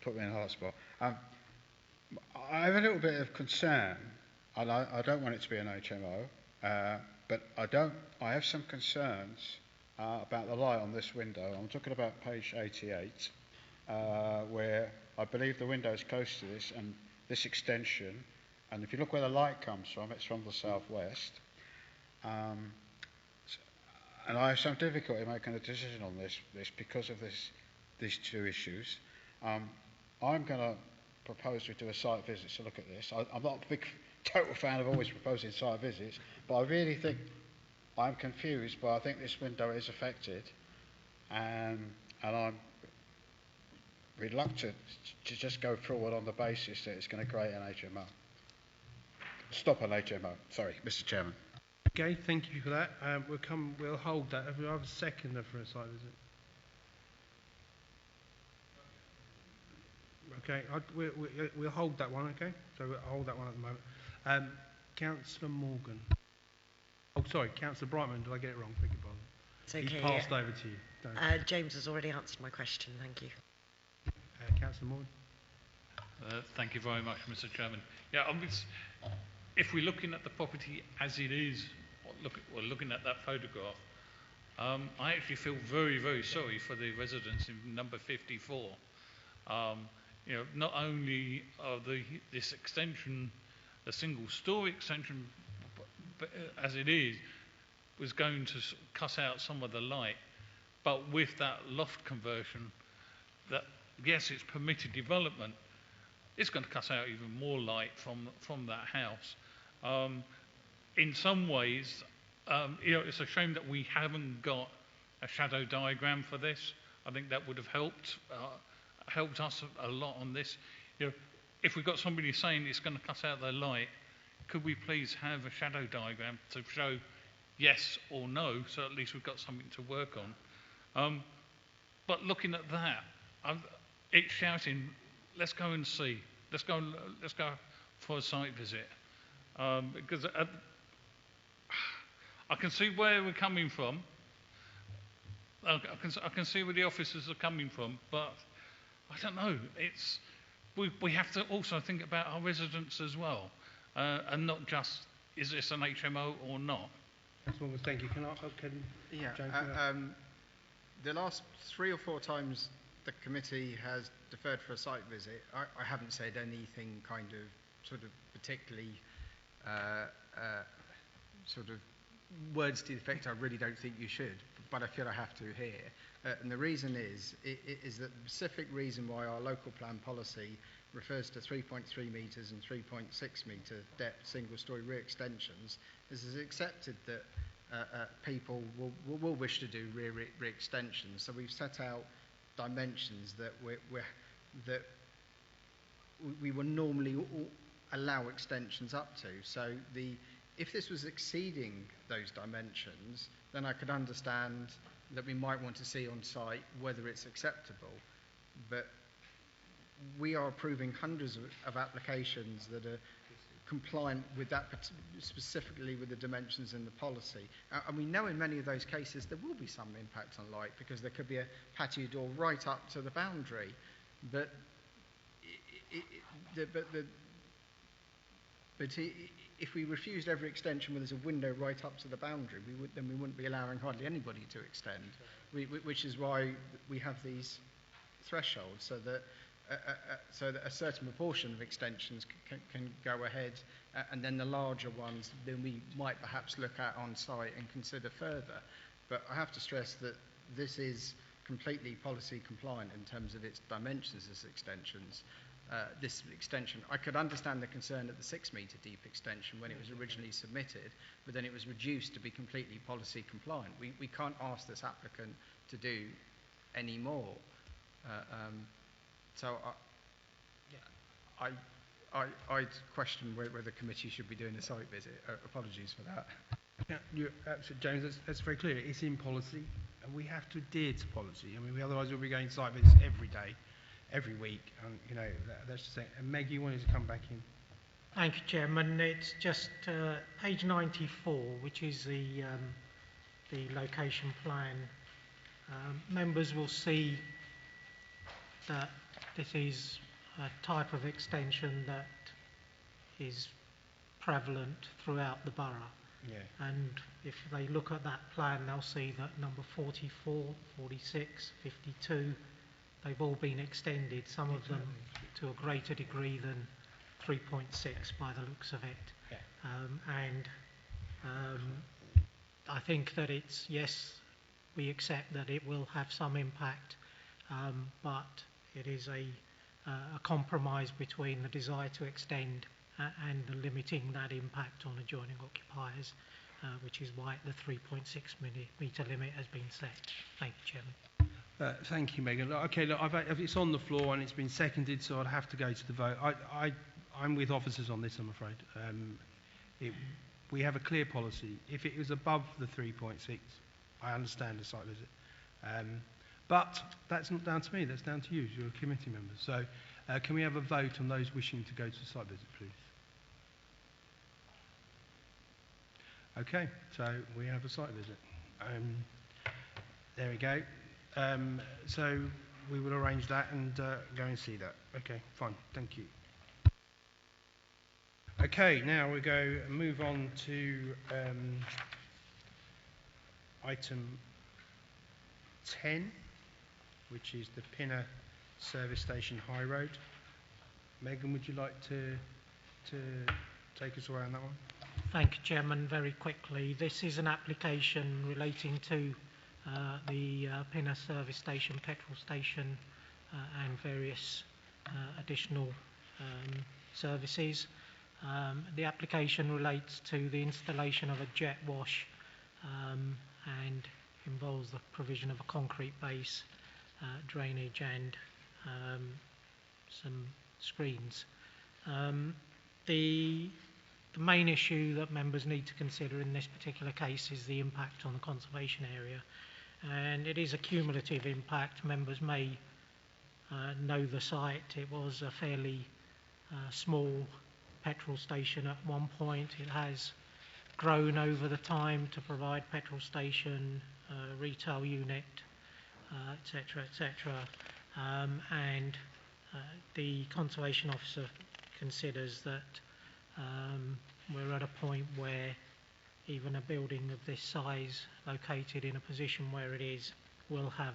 S5: Put me in a hot spot. I have a little bit of concern, and I don't want it to be an HMO, but I have some concerns about the light on this window. I'm talking about page 88, where I believe the window is close to this, and this extension, and if you look where the light comes from, it's from the southwest. And I have some difficulty making a decision on this because of these 2 issues. I'm going to propose we do a site visit to look at this. I'm not a big total fan of always proposing site visits, but I really think I'm confused, but I think this window is affected, and I'm reluctant to just go forward on the basis that it's going to create an HMO. Stop an HMO. Sorry, Mr. Chairman.
S1: Okay, thank you for that. We'll hold that. Have we have a seconder for a site visit? Okay, we'll hold that one, okay? So we'll hold that one at the moment. Councillor Morgan. Oh, sorry, Councillor Brightman, did I get it wrong? Beg your pardon.
S4: It's okay.
S1: He's passed over to you.
S4: James has already answered my question, thank you.
S1: Councillor Morgan.
S2: Thank you very much, Mr. Chairman. Yeah, if we're looking at the property as it is, or looking at that photograph, I actually feel very, very sorry for the residents in number 54. Not only are this extension a single-storey extension, but as it is, was going to cut out some of the light, but with that loft conversion, that yes, it's permitted development, it's going to cut out even more light from that house. In some ways, it's a shame that we haven't got a shadow diagram for this. I think that would have helped us a lot on this. If we've got somebody saying it's going to cut out their light, could we please have a shadow diagram to show yes or no, so at least we've got something to work on. But looking at that, it's shouting, let's go and see. Let's go for a site visit. Because I can see where we're coming from. I can see where the officers are coming from, but I don't know. We have to also think about our residents as well, and not just is this an HMO or not.
S1: Thank you.
S9: The last 3 or 4 times the committee has deferred for a site visit, I haven't said anything kind of sort of particularly sort of words to the effect I really don't think you should, but I feel I have to here. And the reason is that the specific reason why our local plan policy refers to 3.3 metres and 3.6 metre depth single-storey rear extensions is it's accepted that people will wish to do rear extensions. So we've set out dimensions that we will normally allow extensions up to. So if this was exceeding those dimensions, then I could understand that we might want to see on site whether it's acceptable. But we are approving hundreds of applications that are compliant with that, specifically with the dimensions in the policy. And we know in many of those cases there will be some impact on light because there could be a patio door right up to the boundary. But if we refused every extension where there's a window right up to the boundary, then we wouldn't be allowing hardly anybody to extend, which is why we have these thresholds, so that a certain proportion of extensions can go ahead, and then the larger ones then we might perhaps look at on site and consider further. But I have to stress that this is completely policy compliant in terms of its dimensions as extensions. This extension, I could understand the concern at the 6 metre deep extension when it was originally submitted, but then it was reduced to be completely policy compliant. We can't ask this applicant to do any more. So I'd question whether the committee should be doing a site visit. Apologies for that.
S1: Yeah, you're absolutely, James, that's very clear. It's in policy, and we have to adhere to policy. I mean, otherwise we'll be going site visits every day, every week, and that's the thing. And Meg, you wanted to come back in.
S6: Thank you, Chairman. It's just page 94, which is the location plan. Members will see that this is a type of extension that is prevalent throughout the borough.
S1: Yeah.
S6: And if they look at that plan, they'll see that number 44, 46, 52, they've all been extended, some of them to a greater degree than 3.6 by the looks of it. Yeah. I think that it's, yes, we accept that it will have some impact, but it is a compromise between the desire to extend and the limiting that impact on adjoining occupiers, which is why the 3.6 metre limit has been set. Thank you, Chairman.
S1: Thank you, Megan. Okay, look, it's on the floor and it's been seconded, so I'd have to go to the vote. I'm with officers on this, I'm afraid. we have a clear policy. If it was above the 3.6, I understand the site visit. But that's not down to me, that's down to you, you're a committee member. So can we have a vote on those wishing to go to the site visit, please? Okay, so we have a site visit. There we go. So we will arrange that and go and see that. Okay, fine, thank you. Okay, now we move on to item 10, which is the Pinner Service Station High Road. Megan, would you like to take us around that one?
S6: Thank you, Chairman. Very quickly, this is an application relating to the Pinner Service Station, petrol station, and various additional services. The application relates to the installation of a jet wash and involves the provision of a concrete base, drainage and some screens. The main issue that members need to consider in this particular case is the impact on the conservation area, and it is a cumulative impact. Members may know the site. It was a fairly small petrol station at one point. It has grown over the time to provide petrol station, retail unit, etc., etc. And the conservation officer considers that we're at a point where even a building of this size, located in a position where it is, will have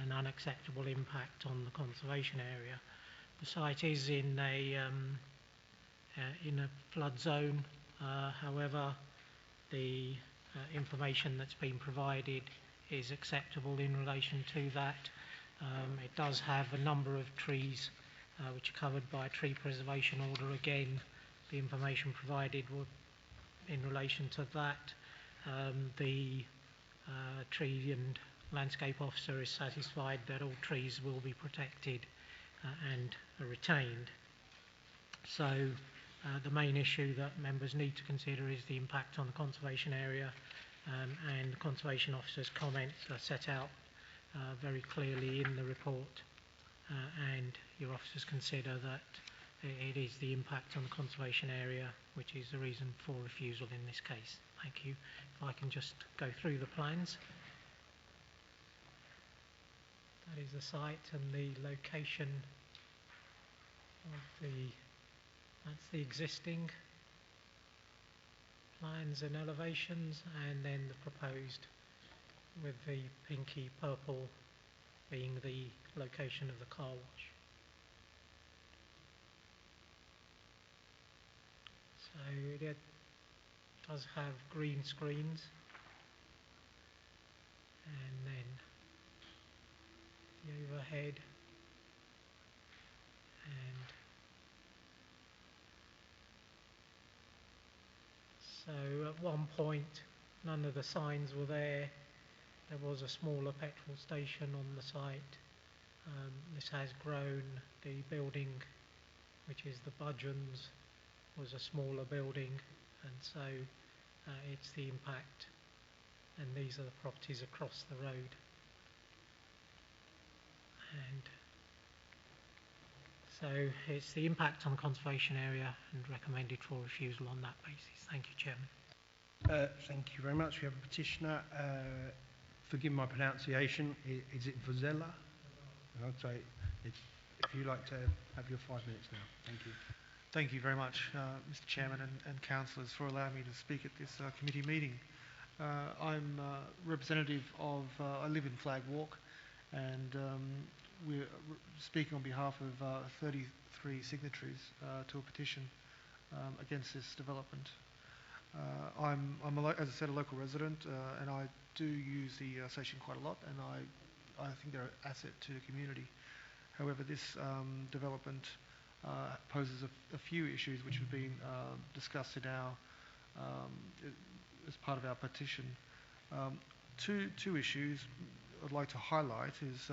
S6: an unacceptable impact on the conservation area. The site is in a flood zone. However, the information that's been provided is acceptable in relation to that. It does have a number of trees which are covered by a tree preservation order. Again, the information provided in relation to that. The tree and landscape officer is satisfied that all trees will be protected and are retained. So the main issue that members need to consider is the impact on the conservation area, and the conservation officer's comments are set out very clearly in the report, and your officers consider that it is the impact on the conservation area which is the reason for refusal in this case. Thank you. If I can just go through the plans. That is the site and the location of that's the existing plans and elevations, and then the proposed, with the pinky purple being the location of the car wash. So it does have green screens, and then the overhead, and so at one point none of the signs were there. There was a smaller petrol station on the site. This has grown. The building, which is the Budgeons, was a smaller building, and so it's the impact, and these are the properties across the road. And so it's the impact on the conservation area and recommended for refusal on that basis. Thank you, Chairman.
S1: Thank you very much. We have a petitioner. Forgive my pronunciation. Is it Vozella? So if you'd like to have your 5 minutes now. Thank you.
S14: Thank you very much, Mr. Chairman and councillors, for allowing me to speak at this committee meeting. I'm representative of, I live in Flag Walk, and we're speaking on behalf of 33 signatories to a petition against this development. I'm as I said, a local resident, and I do use the station quite a lot, and I think they're an asset to the community. However, this development poses a few issues which have been discussed in our as part of our petition. Two issues I'd like to highlight is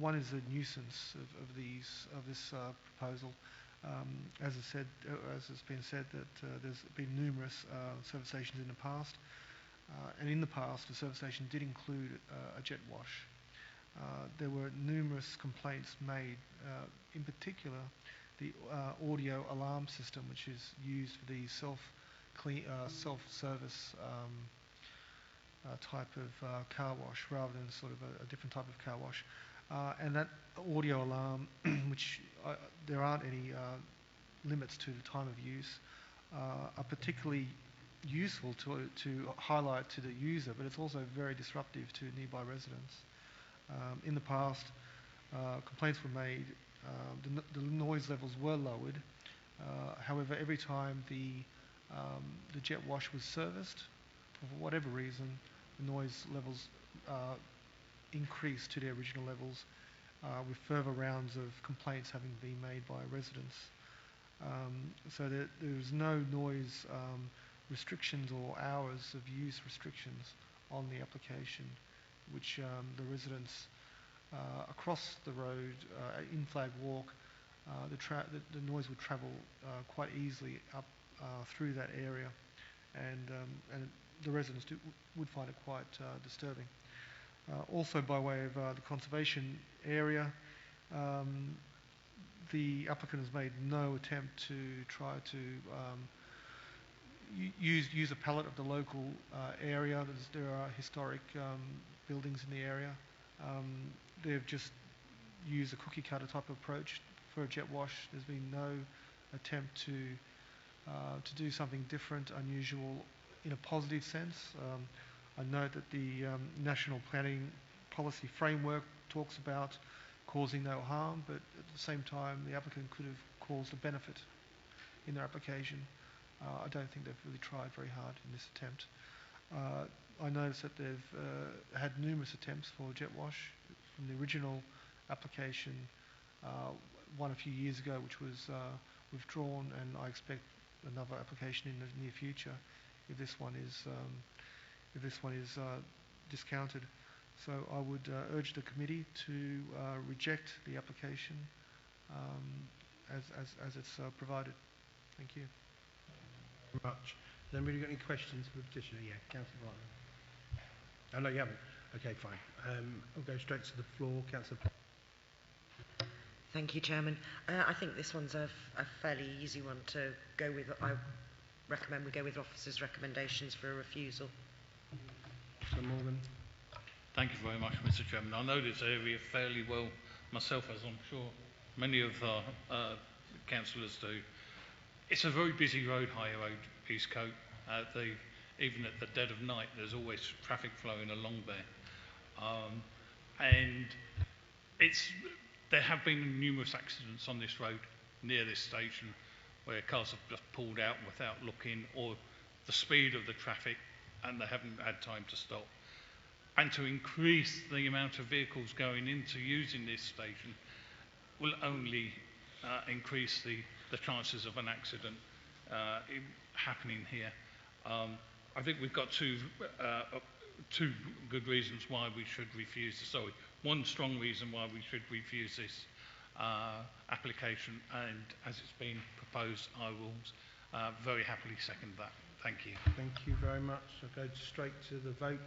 S14: one is the nuisance of this proposal. As I said, as has been said, that there's been numerous service stations in the past, and in the past the service station did include a jet wash. There were numerous complaints made, in particular the audio alarm system, which is used for the self-service type of car wash rather than sort of a different type of car wash. And that audio alarm, which there aren't any limits to the time of use, are particularly useful to highlight to the user, but it's also very disruptive to nearby residents. In the past, complaints were made, the noise levels were lowered. However, every time the jet wash was serviced, for whatever reason, the noise levels increased to their original levels, with further rounds of complaints having been made by residents. So there was no noise restrictions or hours of use restrictions on the application, which the residents across the road in Flag Walk, the noise would travel quite easily up through that area, and the residents would find it quite disturbing. Also, by way of the conservation area, the applicant has made no attempt to try to use a palette of the local area. There are historic buildings in the area. They've just used a cookie cutter type of approach for a jet wash. There's been no attempt to do something different, unusual, in a positive sense. I note that the National Planning Policy Framework talks about causing no harm, but at the same time the applicant could have caused a benefit in their application. I don't think they've really tried very hard in this attempt. I noticed that they've had numerous attempts for jet wash from the original application, one a few years ago, which was withdrawn, and I expect another application in the near future if this one is discounted. So I would urge the committee to reject the application as it's provided. Thank you.
S1: Very much. Has anybody got any questions for the petitioner? Yeah, Councillor Barton. Oh, no, you haven't. Okay, fine. We'll go straight to the floor. Councillor.
S4: Thank you, Chairman. I think this one's a fairly easy one to go with. I recommend we go with officers' recommendations for a refusal.
S1: Mr. Morgan.
S2: Thank you very much, Mr. Chairman. I know this area fairly well myself, as I'm sure many of our councillors do. It's a very busy road, High Road, Eastcote. Even at the dead of night, there's always traffic flowing along there. And there have been numerous accidents on this road near this station where cars have just pulled out without looking, or the speed of the traffic, and they haven't had time to stop. And to increase the amount of vehicles going into using this station will only increase the chances of an accident happening here. I think we've got two good reasons why we should refuse this. Sorry, one strong reason why we should refuse this application, and as it's been proposed, I will very happily second that. Thank you.
S1: Thank you very much. I'll go straight to the vote.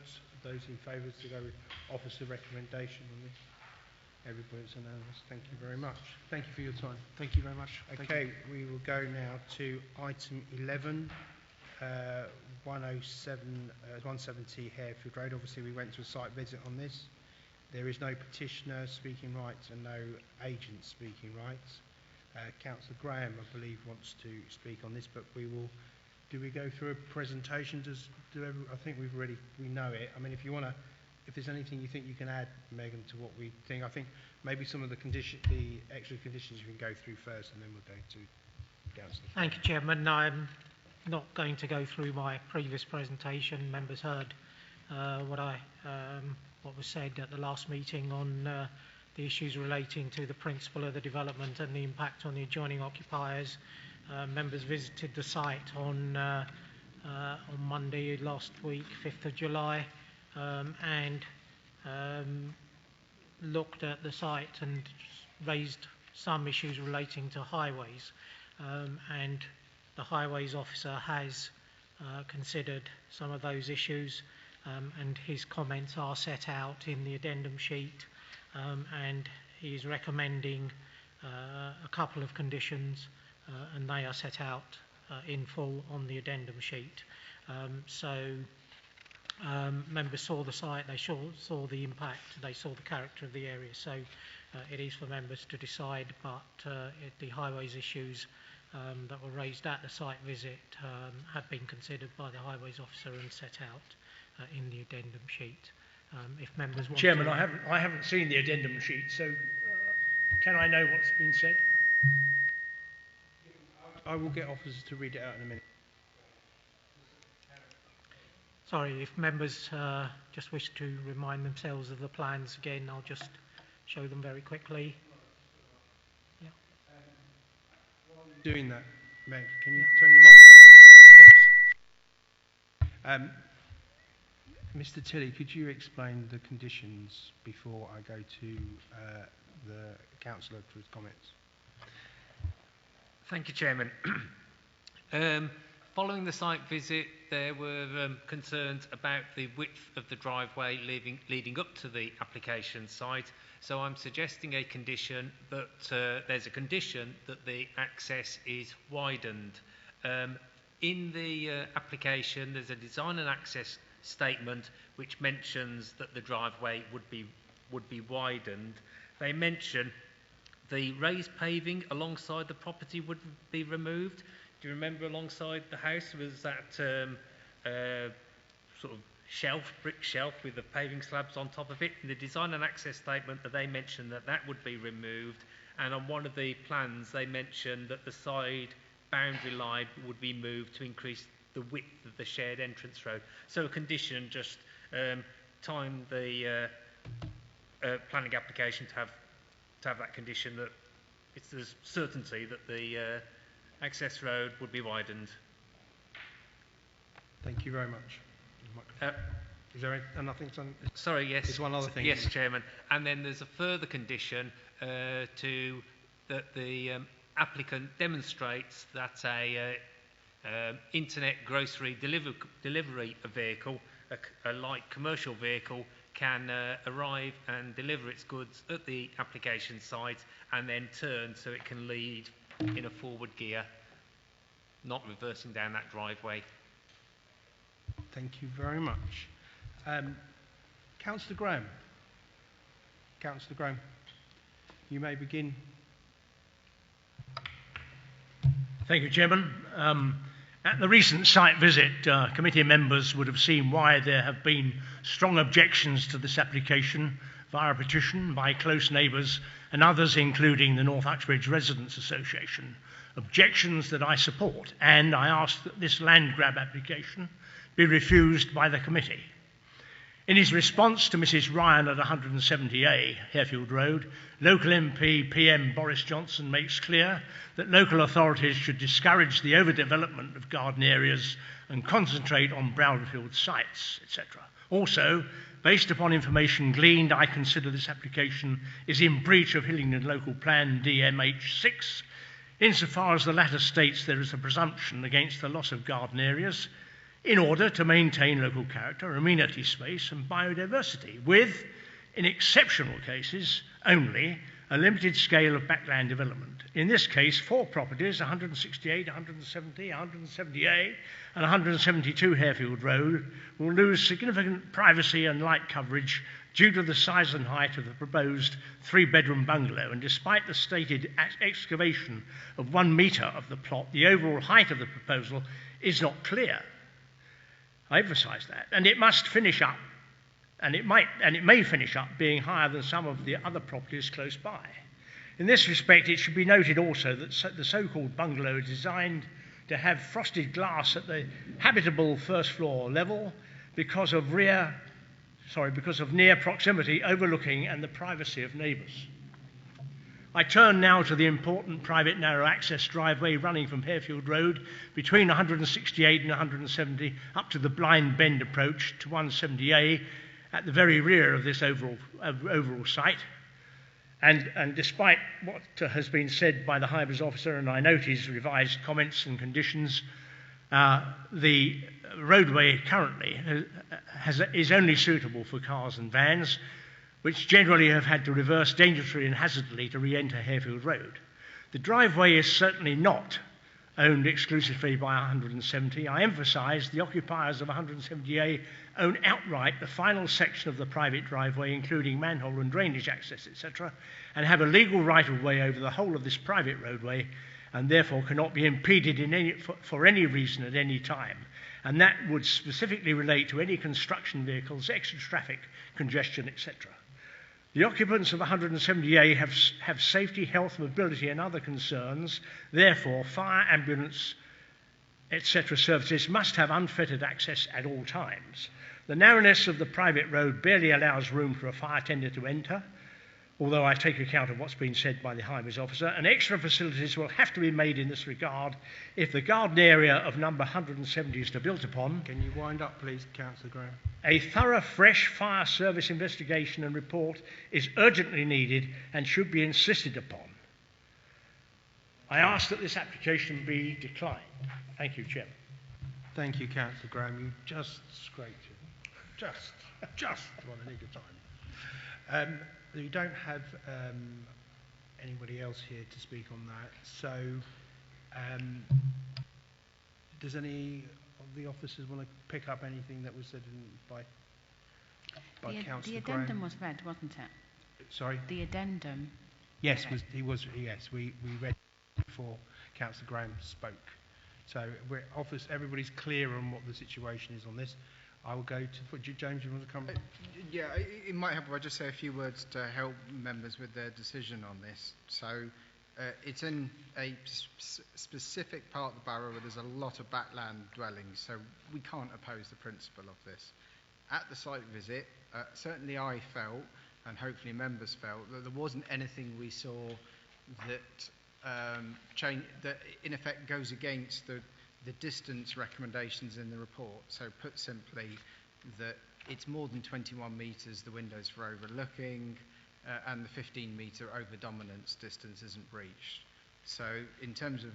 S1: Those in favour to go with officer recommendation on this. Everybody's unanimous. Thank you very much. Thank you for your time.
S14: Thank you very much.
S1: Okay, we will go now to item 11, 170 Harefield Road. Obviously, we went to a site visit on this. There is no petitioner speaking rights and no agent speaking rights. Councillor Graham, I believe, wants to speak on this, but we will. Do we go through a presentation? I think we know it. I mean, if there's anything you think you can add, Megan, to what we think, I think maybe some of the extra conditions you can go through first, and then we'll go to Councillor.
S6: Thank you, Chairman. I'm not going to go through my previous presentation. Members heard what was said at the last meeting on the issues relating to the principle of the development and the impact on the adjoining occupiers. Members visited the site on Monday last week, 5th of July, and looked at the site and raised some issues relating to highways, and the highways officer has considered some of those issues, and his comments are set out in the addendum sheet, and he is recommending a couple of conditions, and they are set out in full on the addendum sheet. Members saw the site, they saw the impact, they saw the character of the area, so it is for members to decide, but the highways issues that were raised at the site visit have been considered by the highways officer and set out in the addendum sheet. If members want
S1: Chairman,
S6: to...
S1: I haven't seen the addendum sheet, so can I know what's been said? I will get officers to read it out in a minute.
S6: Sorry, if members just wish to remind themselves of the plans again, I'll just show them very quickly. Yeah.
S1: Doing that, Meg, can you
S6: Yeah.
S1: turn your microphone? Oops. Mr. Tilley, could you explain the conditions before I go to the councillor for his comments?
S15: Thank you, Chairman. Following the site visit, there were concerns about the width of the driveway leading up to the application site. So I'm suggesting a condition that there's a condition that the access is widened. In the application, there's a design and access statement which mentions that the driveway would be widened. They mention the raised paving alongside the property would be removed. Do you remember alongside the house was that sort of brick shelf with the paving slabs on top of it? In the design and access statement that they mentioned that would be removed, and on one of the plans they mentioned that the side boundary line would be moved to increase the width of the shared entrance road. So a condition just time the planning application to have that condition that there's certainty that the access road would be widened.
S1: Thank you very much. Is there nothing?
S15: Sorry, yes.
S1: There's one other thing.
S15: Yes, Chairman. And then there's a further condition that the applicant demonstrates that a internet grocery delivery vehicle, a light commercial vehicle, can arrive and deliver its goods at the application site and then turn so it can lead in a forward gear, not reversing down that driveway.
S1: Thank you very much. Councillor Graham. Councillor Graham, you may begin.
S16: Thank you, Chairman. At the recent site visit, committee members would have seen why there have been strong objections to this application via a petition by close neighbours and others, including the North Uxbridge Residents Association. Objections that I support, and I ask that this land grab application be refused by the committee. In his response to Mrs Ryan at 170A Harefield Road, local MP PM Boris Johnson makes clear that local authorities should discourage the overdevelopment of garden areas and concentrate on brownfield sites, etc. Also, based upon information gleaned, I consider this application is in breach of Hillingdon Local Plan DMH6, insofar as the latter states there is a presumption against the loss of garden areas in order to maintain local character, amenity space and biodiversity, with, in exceptional cases only, a limited scale of backland development. In this case, 4 properties, 168, 170, 170A and 172 Harefield Road, will lose significant privacy and light coverage due to the size and height of the proposed 3-bedroom bungalow, and despite the stated excavation of 1 metre of the plot, the overall height of the proposal is not clear. I emphasise that, and it must finish up, and it may finish up being higher than some of the other properties close by. In this respect, it should be noted also that the so-called bungalow is designed to have frosted glass at the habitable first floor level because of near proximity overlooking and the privacy of neighbours. I turn now to the important private narrow access driveway running from Harefield Road between 168 and 170 up to the Blind Bend approach to 170A at the very rear of this overall site. And despite what has been said by the Highways Officer, and I note his revised comments and conditions, the roadway currently is only suitable for cars and vans, which generally have had to reverse dangerously and hazardly to re-enter Harefield Road. The driveway is certainly not owned exclusively by 170. I emphasise the occupiers of 170A own outright the final section of the private driveway, including manhole and drainage access, etc., and have a legal right-of-way over the whole of this private roadway, and therefore cannot be impeded for any reason at any time. And that would specifically relate to any construction vehicles, extra traffic, congestion, etc. The occupants of 170A have safety, health, mobility and other concerns. Therefore, fire, ambulance, etc. services must have unfettered access at all times. The narrowness of the private road barely allows room for a fire tender to enter, although I take account of what's been said by the Highways Officer, and extra facilities will have to be made in this regard if the garden area of number 170 is to be built upon.
S1: Can you wind up, please, Councillor Graham?
S16: A thorough, fresh fire service investigation and report is urgently needed and should be insisted upon. I ask that this application be declined. Thank you, Chairman.
S1: Thank you, Councillor Graham. You just scraped it. Just what I need of time. We don't have anybody else here to speak on that. So, does any of the officers want to pick up anything that was said by Councillor Graham?
S12: The addendum was read, wasn't it?
S1: Sorry?
S12: The addendum.
S1: Yes, yes, we read before Councillor Graham spoke. So everybody's clear on what the situation is on this. I will go to James. You want to come?
S9: Yeah, it might help if I just say a few words to help members with their decision on this. So it's in a specific part of the borough where there's a lot of backland dwellings, so we can't oppose the principle of this. At the site visit, certainly I felt, and hopefully members felt, that there wasn't anything we saw that that in effect goes against the distance recommendations in the report. So put simply, that it's more than 21 metres, the windows for overlooking, and the 15 metre over dominance distance isn't breached. So in terms of,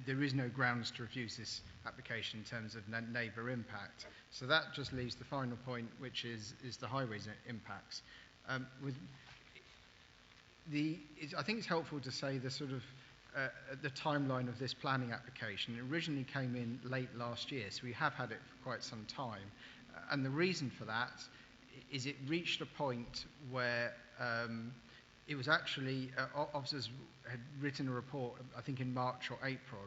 S9: there is no grounds to refuse this application in terms of neighbour impact. So that just leaves the final point, which is the highways impacts. I think it's helpful to say the sort of the timeline of this planning application. It originally came in late last year, so we have had it for quite some time. And the reason for that is it reached a point where it was actually, officers had written a report, I think in March or April,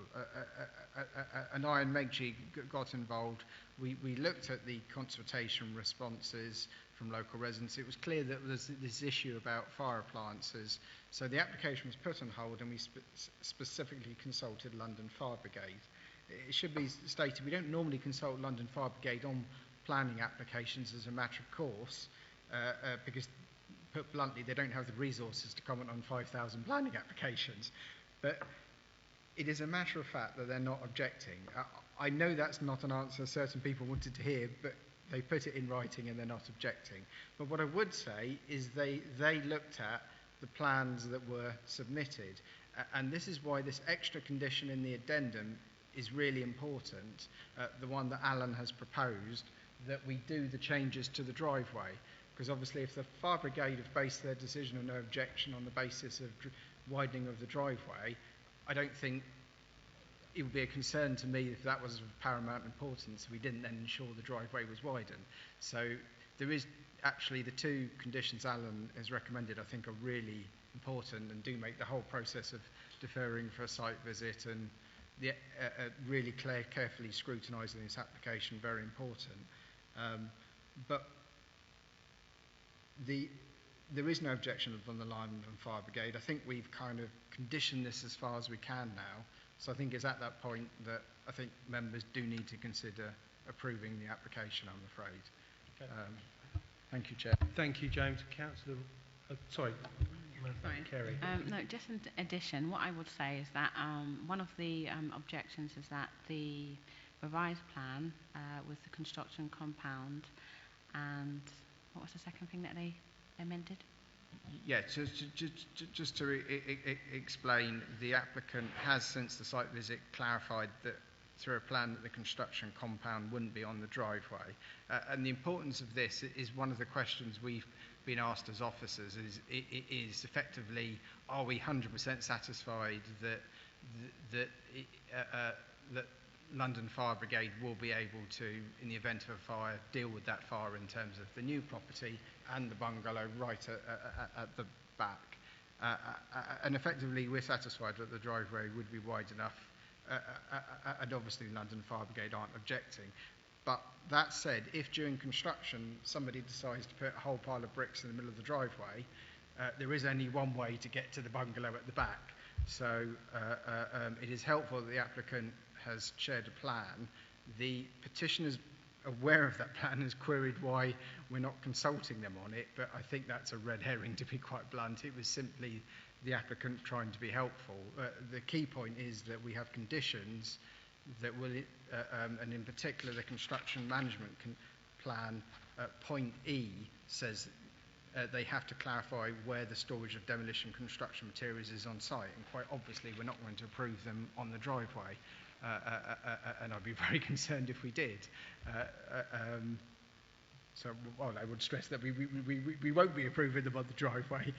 S9: and I and Megji got involved. We looked at the consultation responses from local residents. It was clear that there was this issue about fire appliances. So the application was put on hold, and we specifically consulted London Fire Brigade. It should be stated we don't normally consult London Fire Brigade on planning applications as a matter of course, because, put bluntly, they don't have the resources to comment on 5,000 planning applications. But it is a matter of fact that they're not objecting. I know that's not an answer certain people wanted to hear, but they put it in writing and they're not objecting. But what I would say is they looked at the plans that were submitted, and this is why this extra condition in the addendum is really important, the one that Alan has proposed, that we do the changes to the driveway. Because obviously if the fire brigade have based their decision on no objection on the basis of widening of the driveway, I don't think it would be a concern to me if that was of paramount importance. We didn't then ensure the driveway was widened. So there is actually the two conditions Alan has recommended, I think, are really important and do make the whole process of deferring for a site visit and really carefully scrutinising this application very important. But there is no objection from the London Fire Brigade. I think we've kind of conditioned this as far as we can now. So I think it's at that point that I think members do need to consider approving the application, I'm afraid. Okay. Thank you, Chair.
S1: Thank you, James. Councillor, sorry. Kerry.
S12: No, just in addition, what I would say is that one of the objections is that the revised plan with the construction compound and what was the second thing that they amended?
S9: Yeah, just to explain, the applicant has, since the site visit, clarified that through a plan that the construction compound wouldn't be on the driveway. And the importance of this is one of the questions we've been asked as officers is effectively, are we 100% satisfied that London Fire Brigade will be able to, in the event of a fire, deal with that fire in terms of the new property and the bungalow right at the back. And effectively, we're satisfied that the driveway would be wide enough, and obviously London Fire Brigade aren't objecting. But that said, if during construction somebody decides to put a whole pile of bricks in the middle of the driveway, there is only one way to get to the bungalow at the back. So it is helpful that the applicant has shared a plan. The petitioner's aware of that plan, has queried why we're not consulting them on it, but I think that's a red herring, to be quite blunt. It was simply the applicant trying to be helpful. The key point is that we have conditions that will, and in particular the construction management plan, point E says they have to clarify where the storage of demolition construction materials is on site, and quite obviously we're not going to approve them on the driveway. And I'd be very concerned if we did. So, well, I would stress that we won't be approving them on the driveway.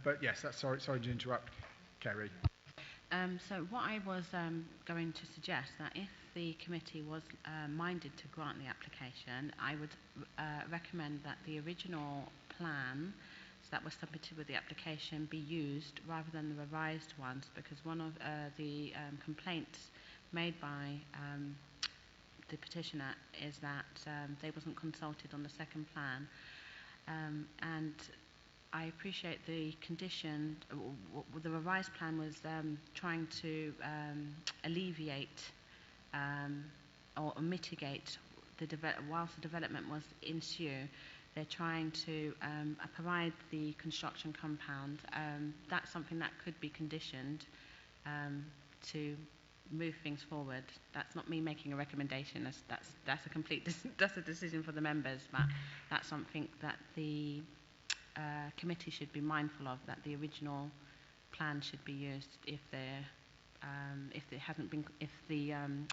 S9: But yes, that's sorry to interrupt, Kerry.
S12: So what I was going to suggest, that if the committee was minded to grant the application, I would recommend that the original plan that was submitted with the application be used rather than the revised ones, because one of the complaints made by the petitioner is that they wasn't consulted on the second plan, and I appreciate the condition. The revised plan was trying to alleviate or mitigate whilst the development was in situ. They're trying to provide the construction compound. That's something that could be conditioned to move things forward. That's not me making a recommendation. That's a complete that's a decision for the members. But that's something that the committee should be mindful of. That the original plan should be used if the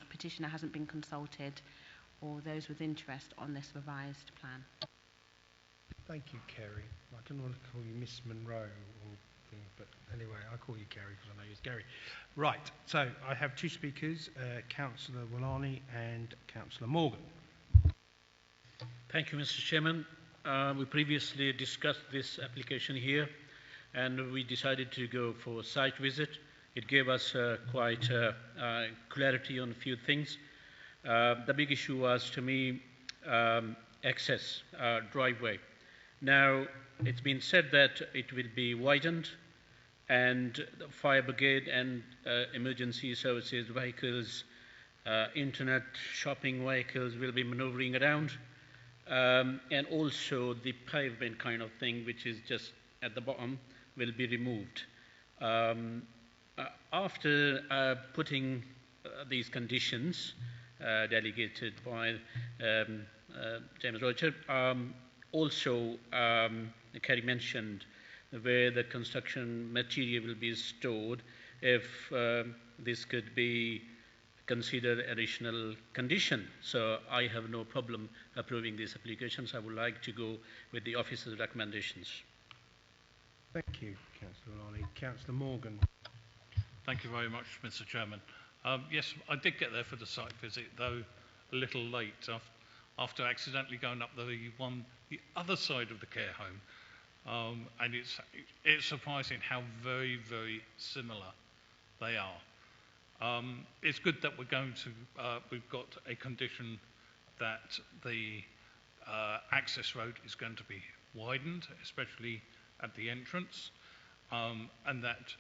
S12: petitioner hasn't been consulted, or those with interest on this revised plan.
S1: Thank you, Kerry. I don't want to call you Miss Monroe or thing, but anyway, I call you Kerry because I know you're Kerry. Right, so I have two speakers, Councillor Walani and Councillor Morgan.
S10: Thank you, Mr. Chairman. We previously discussed this application here, and we decided to go for a site visit. It gave us quite clarity on a few things. The big issue was, to me, access driveway. Now, it's been said that it will be widened, and the fire brigade and emergency services vehicles, internet shopping vehicles will be maneuvering around, and also the pavement kind of thing, which is just at the bottom, will be removed. After putting these conditions delegated by James Roger, also, Kerry mentioned where the construction material will be stored, if this could be considered additional condition. So I have no problem approving these applications. I would like to go with the officer's recommendations.
S1: Thank you, Councillor Lally. Councillor Morgan.
S2: Thank you very much, Mr. Chairman. Yes, I did get there for the site visit, though a little late after accidentally going up the other side of the care home. And it's surprising how very, very similar they are. It's good that we've got a condition that the access road is going to be widened, especially at the entrance, and that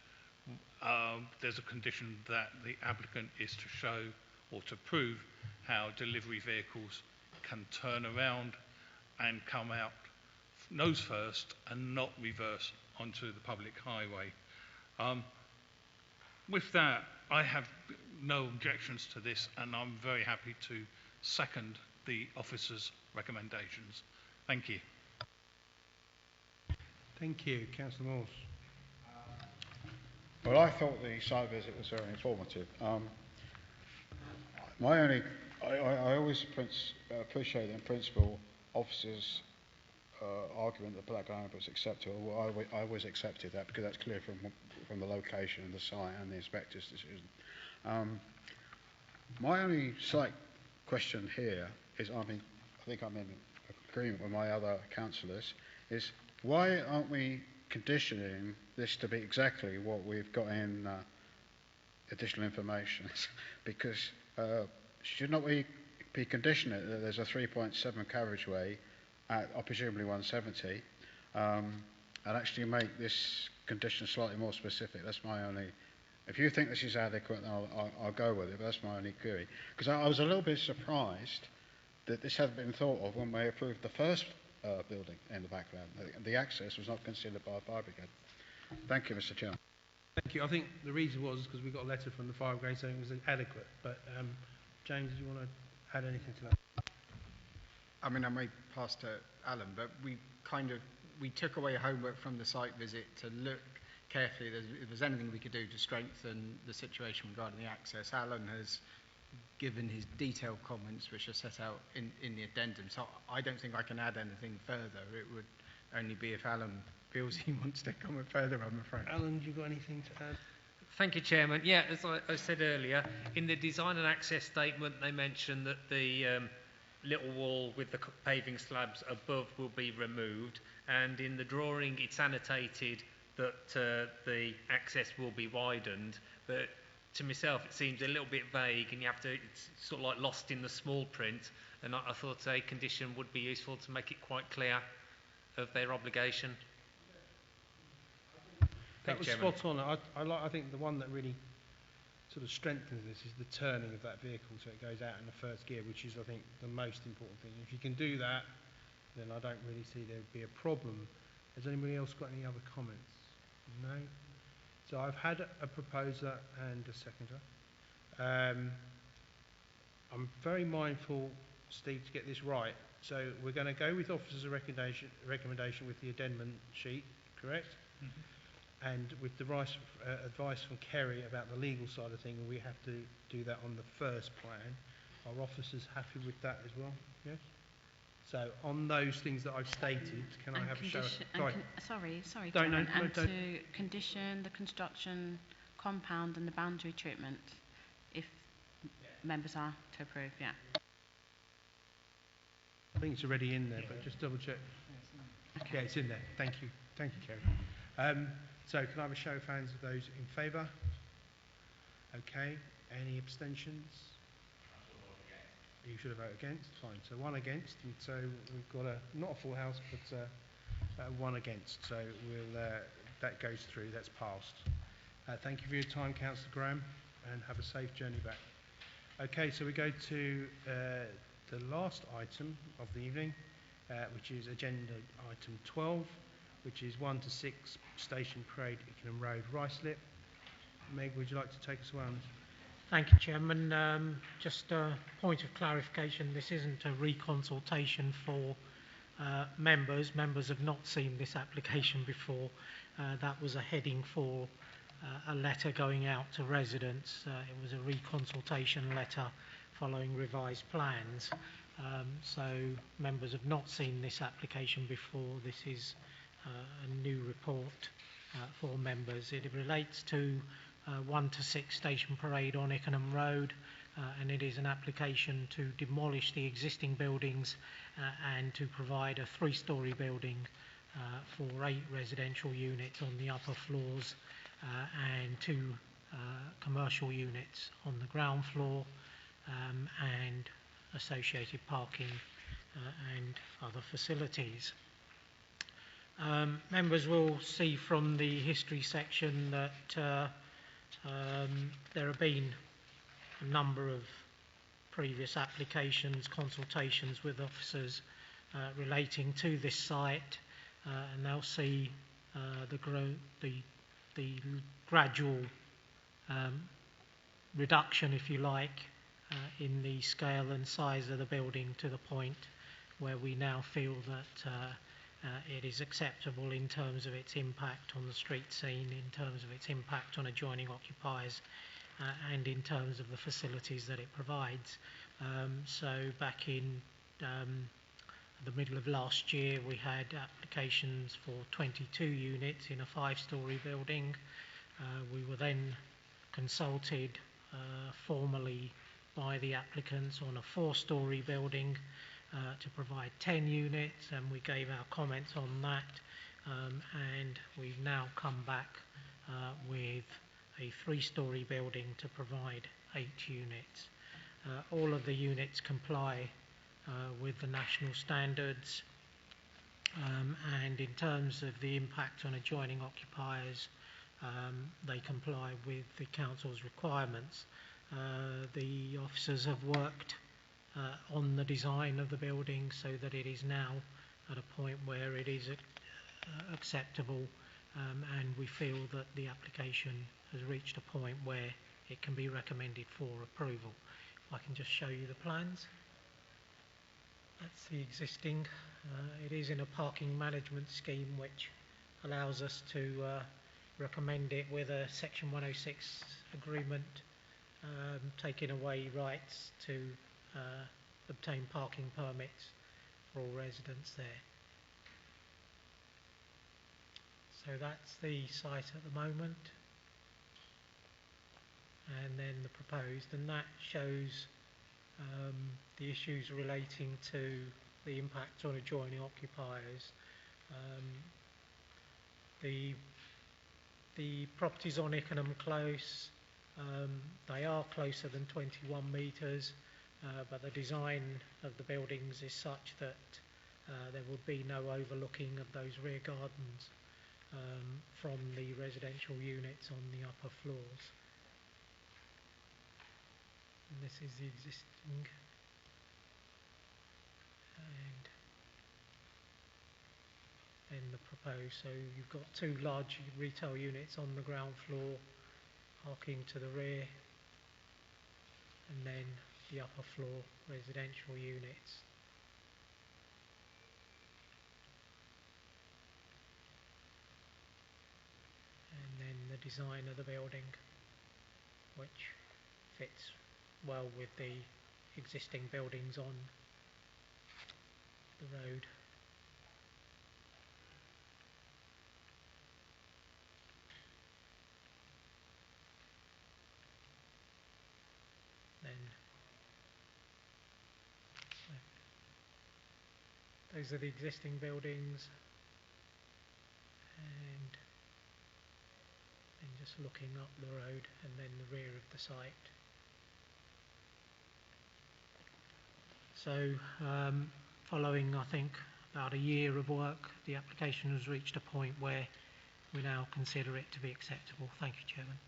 S2: there's a condition that the applicant is to show or to prove how delivery vehicles can turn around and come out nose first and not reverse onto the public highway. With that, I have no objections to this, and I'm very happy to second the officer's recommendations. Thank you.
S1: Thank you. Councillor Morse.
S5: Well, I thought the site visit was very informative. I always appreciate in principle officers' argument that Black Lamp was acceptable. I always accepted that because that's clear from the location of the site and the inspector's decision. My only slight question here is, I think I'm in agreement with my other councillors, is why aren't we conditioning this to be exactly what we've got in additional information? Because should not we be conditioning it that there's a 3.7 carriageway at presumably 170 and actually make this condition slightly more specific? That's my only... If you think this is adequate, then I'll go with it, but that's my only query. Because I was a little bit surprised that this hadn't been thought of when we approved the first building in the background. The access was not considered by a fire brigade. Thank you, Mr. Chairman.
S1: Thank you. I think the reason was because we got a letter from the fire brigade saying it was adequate. But James, do you want to add anything to that?
S9: I mean, I may pass to Alan, but we took away homework from the site visit to look carefully if there's anything we could do to strengthen the situation regarding the access. Alan has given his detailed comments, which are set out in the addendum, so I don't think I can add anything further. It would only be if Alan feels he wants to comment further, I'm afraid.
S1: Alan, do you got anything to add?
S15: Thank you, Chairman. Yeah, as I said earlier, in the design and access statement, they mention that the little wall with the paving slabs above will be removed, and in the drawing it's annotated that the access will be widened, but to myself it seems a little bit vague, and it's sort of like lost in the small print, and I thought a condition would be useful to make it quite clear of their obligation.
S1: That was spot on. I think the one that really sort of strengthens this is the turning of that vehicle so it goes out in the first gear, which is, I think, the most important thing. If you can do that, then I don't really see there would be a problem. Has anybody else got any other comments? No? So I've had a proposer and a seconder. I'm very mindful, Steve, to get this right. So we're going to go with officer's recommendation with the addendum sheet, correct? Mm-hmm. And with the advice from Kerry about the legal side of things, we have to do that on the first plan. Are officers happy with that as well? Yes? So on those things that I've stated, can I have a show?
S12: Sorry, Chairman. To condition the construction compound and the boundary treatment, if members are to approve, yeah.
S1: I think it's already in there, but just double check. Okay. Yeah, it's in there. Thank you, Kerry. So can I have a show of hands of those in favour? Okay. Any abstentions? You should have voted against. Fine. So one against, and so we've got not a full house, but one against. So that goes through. That's passed. Thank you for your time, Councillor Graham, and have a safe journey back. Okay. So we go to the last item of the evening, which is agenda item 12. Which is 1 to 6 Station Parade, Ickenham Road, Ruislip. Meg, would you like to take us away on this?
S6: Thank you, Chairman. Just a point of clarification, this isn't a reconsultation for members. Members have not seen this application before. That was a heading for a letter going out to residents. It was a reconsultation letter following revised plans. So members have not seen this application before. This is a new report for members. It relates to 1 to 6 Station Parade on Ickenham Road, and it is an application to demolish the existing buildings and to provide a 3-storey building for 8 residential units on the upper floors and 2 commercial units on the ground floor and associated parking and other facilities. Members will see from the history section that there have been a number of previous applications, consultations with officers relating to this site, and they'll see the gradual reduction, if you like, in the scale and size of the building to the point where we now feel that it is acceptable in terms of its impact on the street scene, in terms of its impact on adjoining occupiers, and in terms of the facilities that it provides. So back in the middle of last year, we had applications for 22 units in a 5-storey building. We were then consulted formally by the applicants on a 4-storey building to provide 10 units, and we gave our comments on that, and we've now come back with a 3-storey building to provide 8 units. All of the units comply with the national standards, and in terms of the impact on adjoining occupiers, they comply with the council's requirements. The officers have worked on the design of the building so that it is now at a point where it is acceptable, and we feel that the application has reached a point where it can be recommended for approval. If I can just show you the plans. That's the existing. It is in a parking management scheme which allows us to recommend it with a Section 106 agreement, taking away rights to obtain parking permits for all residents there. So that's the site at the moment, and then the proposed, and that shows the issues relating to the impact on adjoining occupiers. The properties on Ickenham Close, they are closer than 21 metres, but the design of the buildings is such that there would be no overlooking of those rear gardens from the residential units on the upper floors. And this is the existing, and then the proposed. So you've got 2 large retail units on the ground floor, arcing to the rear, and then the upper floor residential units. And then the design of the building, which fits well with the existing buildings on the road. Then those are the existing buildings, and then just looking up the road and then the rear of the site. So following, I think, about a year of work, the application has reached a point where we now consider it to be acceptable. Thank you, Chairman.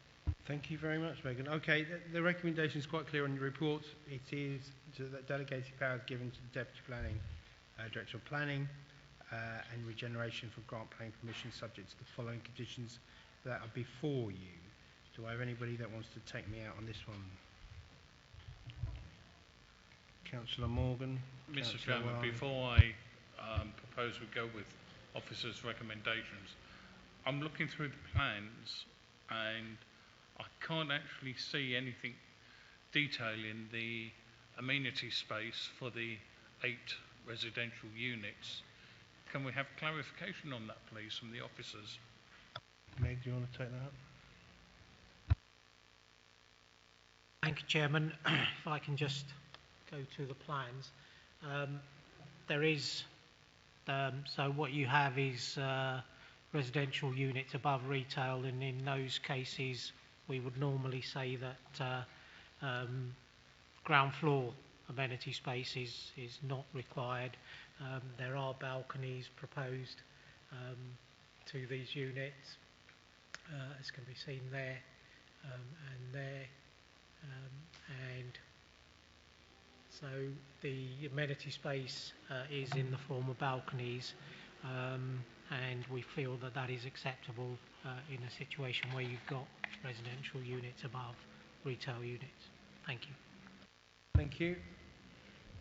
S1: Thank you very much, Megan. Okay, the recommendation is quite clear on your report. It is that delegated powers given to the Deputy Planning Director of Planning and Regeneration for grant planning permission subject to the following conditions that are before you. Do I have anybody that wants to take me out on this one? Councillor Morgan.
S2: Mr. Chairman, before I propose we go with officers' recommendations, I'm looking through the plans and I can't actually see anything detailing the amenity space for the 8 residential units. Can we have clarification on that, please, from the officers?
S1: Meg, do you want to take that up?
S6: Thank you, Chairman. If I can just go to the plans. There is, so what you have is residential units above retail, and in those cases we would normally say that ground floor amenity space is not required. There are balconies proposed to these units, as can be seen there and there, and so the amenity space is in the form of balconies, and we feel that that is acceptable in a situation where you've got residential units above retail units. Thank you.
S1: Thank you.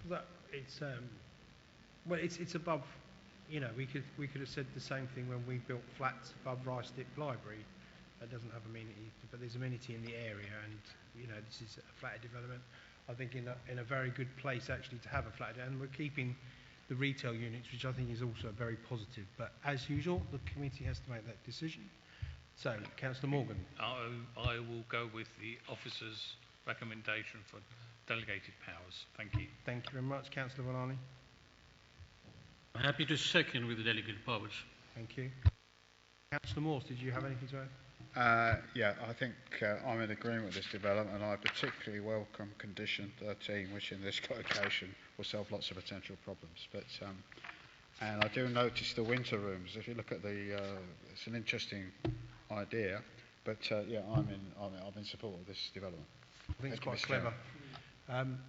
S1: That it's well, it's above you know, we could have said the same thing when we built flats above Rystip Library. That doesn't have amenity, but there's amenity in the area, and you know, this is a flat development. I think in a very good place actually to have a flat, and we're keeping the retail units, which I think is also very positive. But as usual, the committee has to make that decision. So, Councillor Morgan.
S2: I will go with the officer's recommendation for delegated powers. Thank you.
S1: Thank you very much, Councillor Valani.
S10: I'm happy to second with the delegated powers.
S1: Thank you. Councillor Morse, did you have anything to add?
S5: Yeah, I think I'm in agreement with this development, and I particularly welcome condition 13, which in this location will solve lots of potential problems. But and I do notice the winter rooms. If you look at the, it's an interesting idea. But yeah, I'm in support of this development.
S1: I think it's quite clever.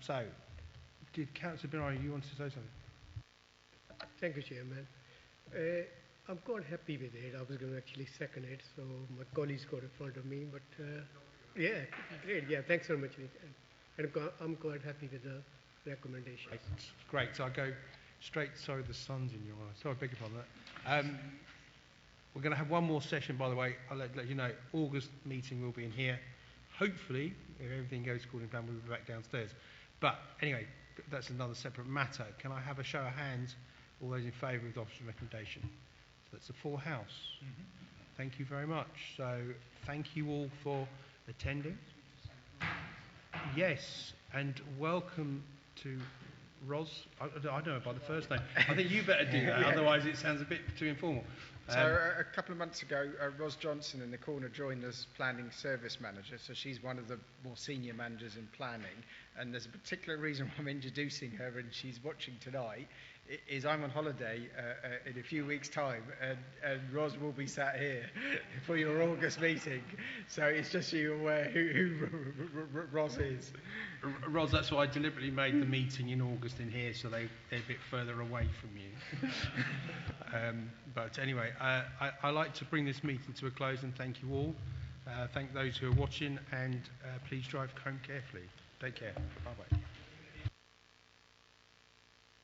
S1: So, did Councillor Binari, you wanted to say something?
S17: Thank you, Chairman. I'm quite happy with it. I was going to actually second it, so my colleagues got in front of me. But yeah, great. Yeah, thanks very much. And I'm quite happy with the recommendation.
S1: Great. So I go straight. Sorry, the sun's in your eye. Sorry, I beg your pardon. We're going to have one more session, by the way. I'll let you know. August meeting will be in here. Hopefully, if everything goes according to plan, we'll be back downstairs. But anyway, that's another separate matter. Can I have a show of hands? All those in favour of the officer's recommendation? So that's a full house. Thank you very much. So thank you all for attending. Yes, and welcome to Ros. I don't know by the first name. I think you better do that, otherwise it sounds a bit too informal.
S9: So a couple of months ago, Ros Johnson in the corner joined as planning service manager, so she's one of the more senior managers in planning, and there's a particular reason why I'm introducing her, and she's watching tonight, is I'm on holiday in a few weeks' time, and Ros will be sat here for your August meeting, so it's just so you're aware who Ros is.
S1: Ros, that's why I deliberately made the meeting in August in here, so they're a bit further away from you. But anyway, I like to bring this meeting to a close and thank you all. Thank those who are watching, and please drive home carefully. Take care. Bye-bye.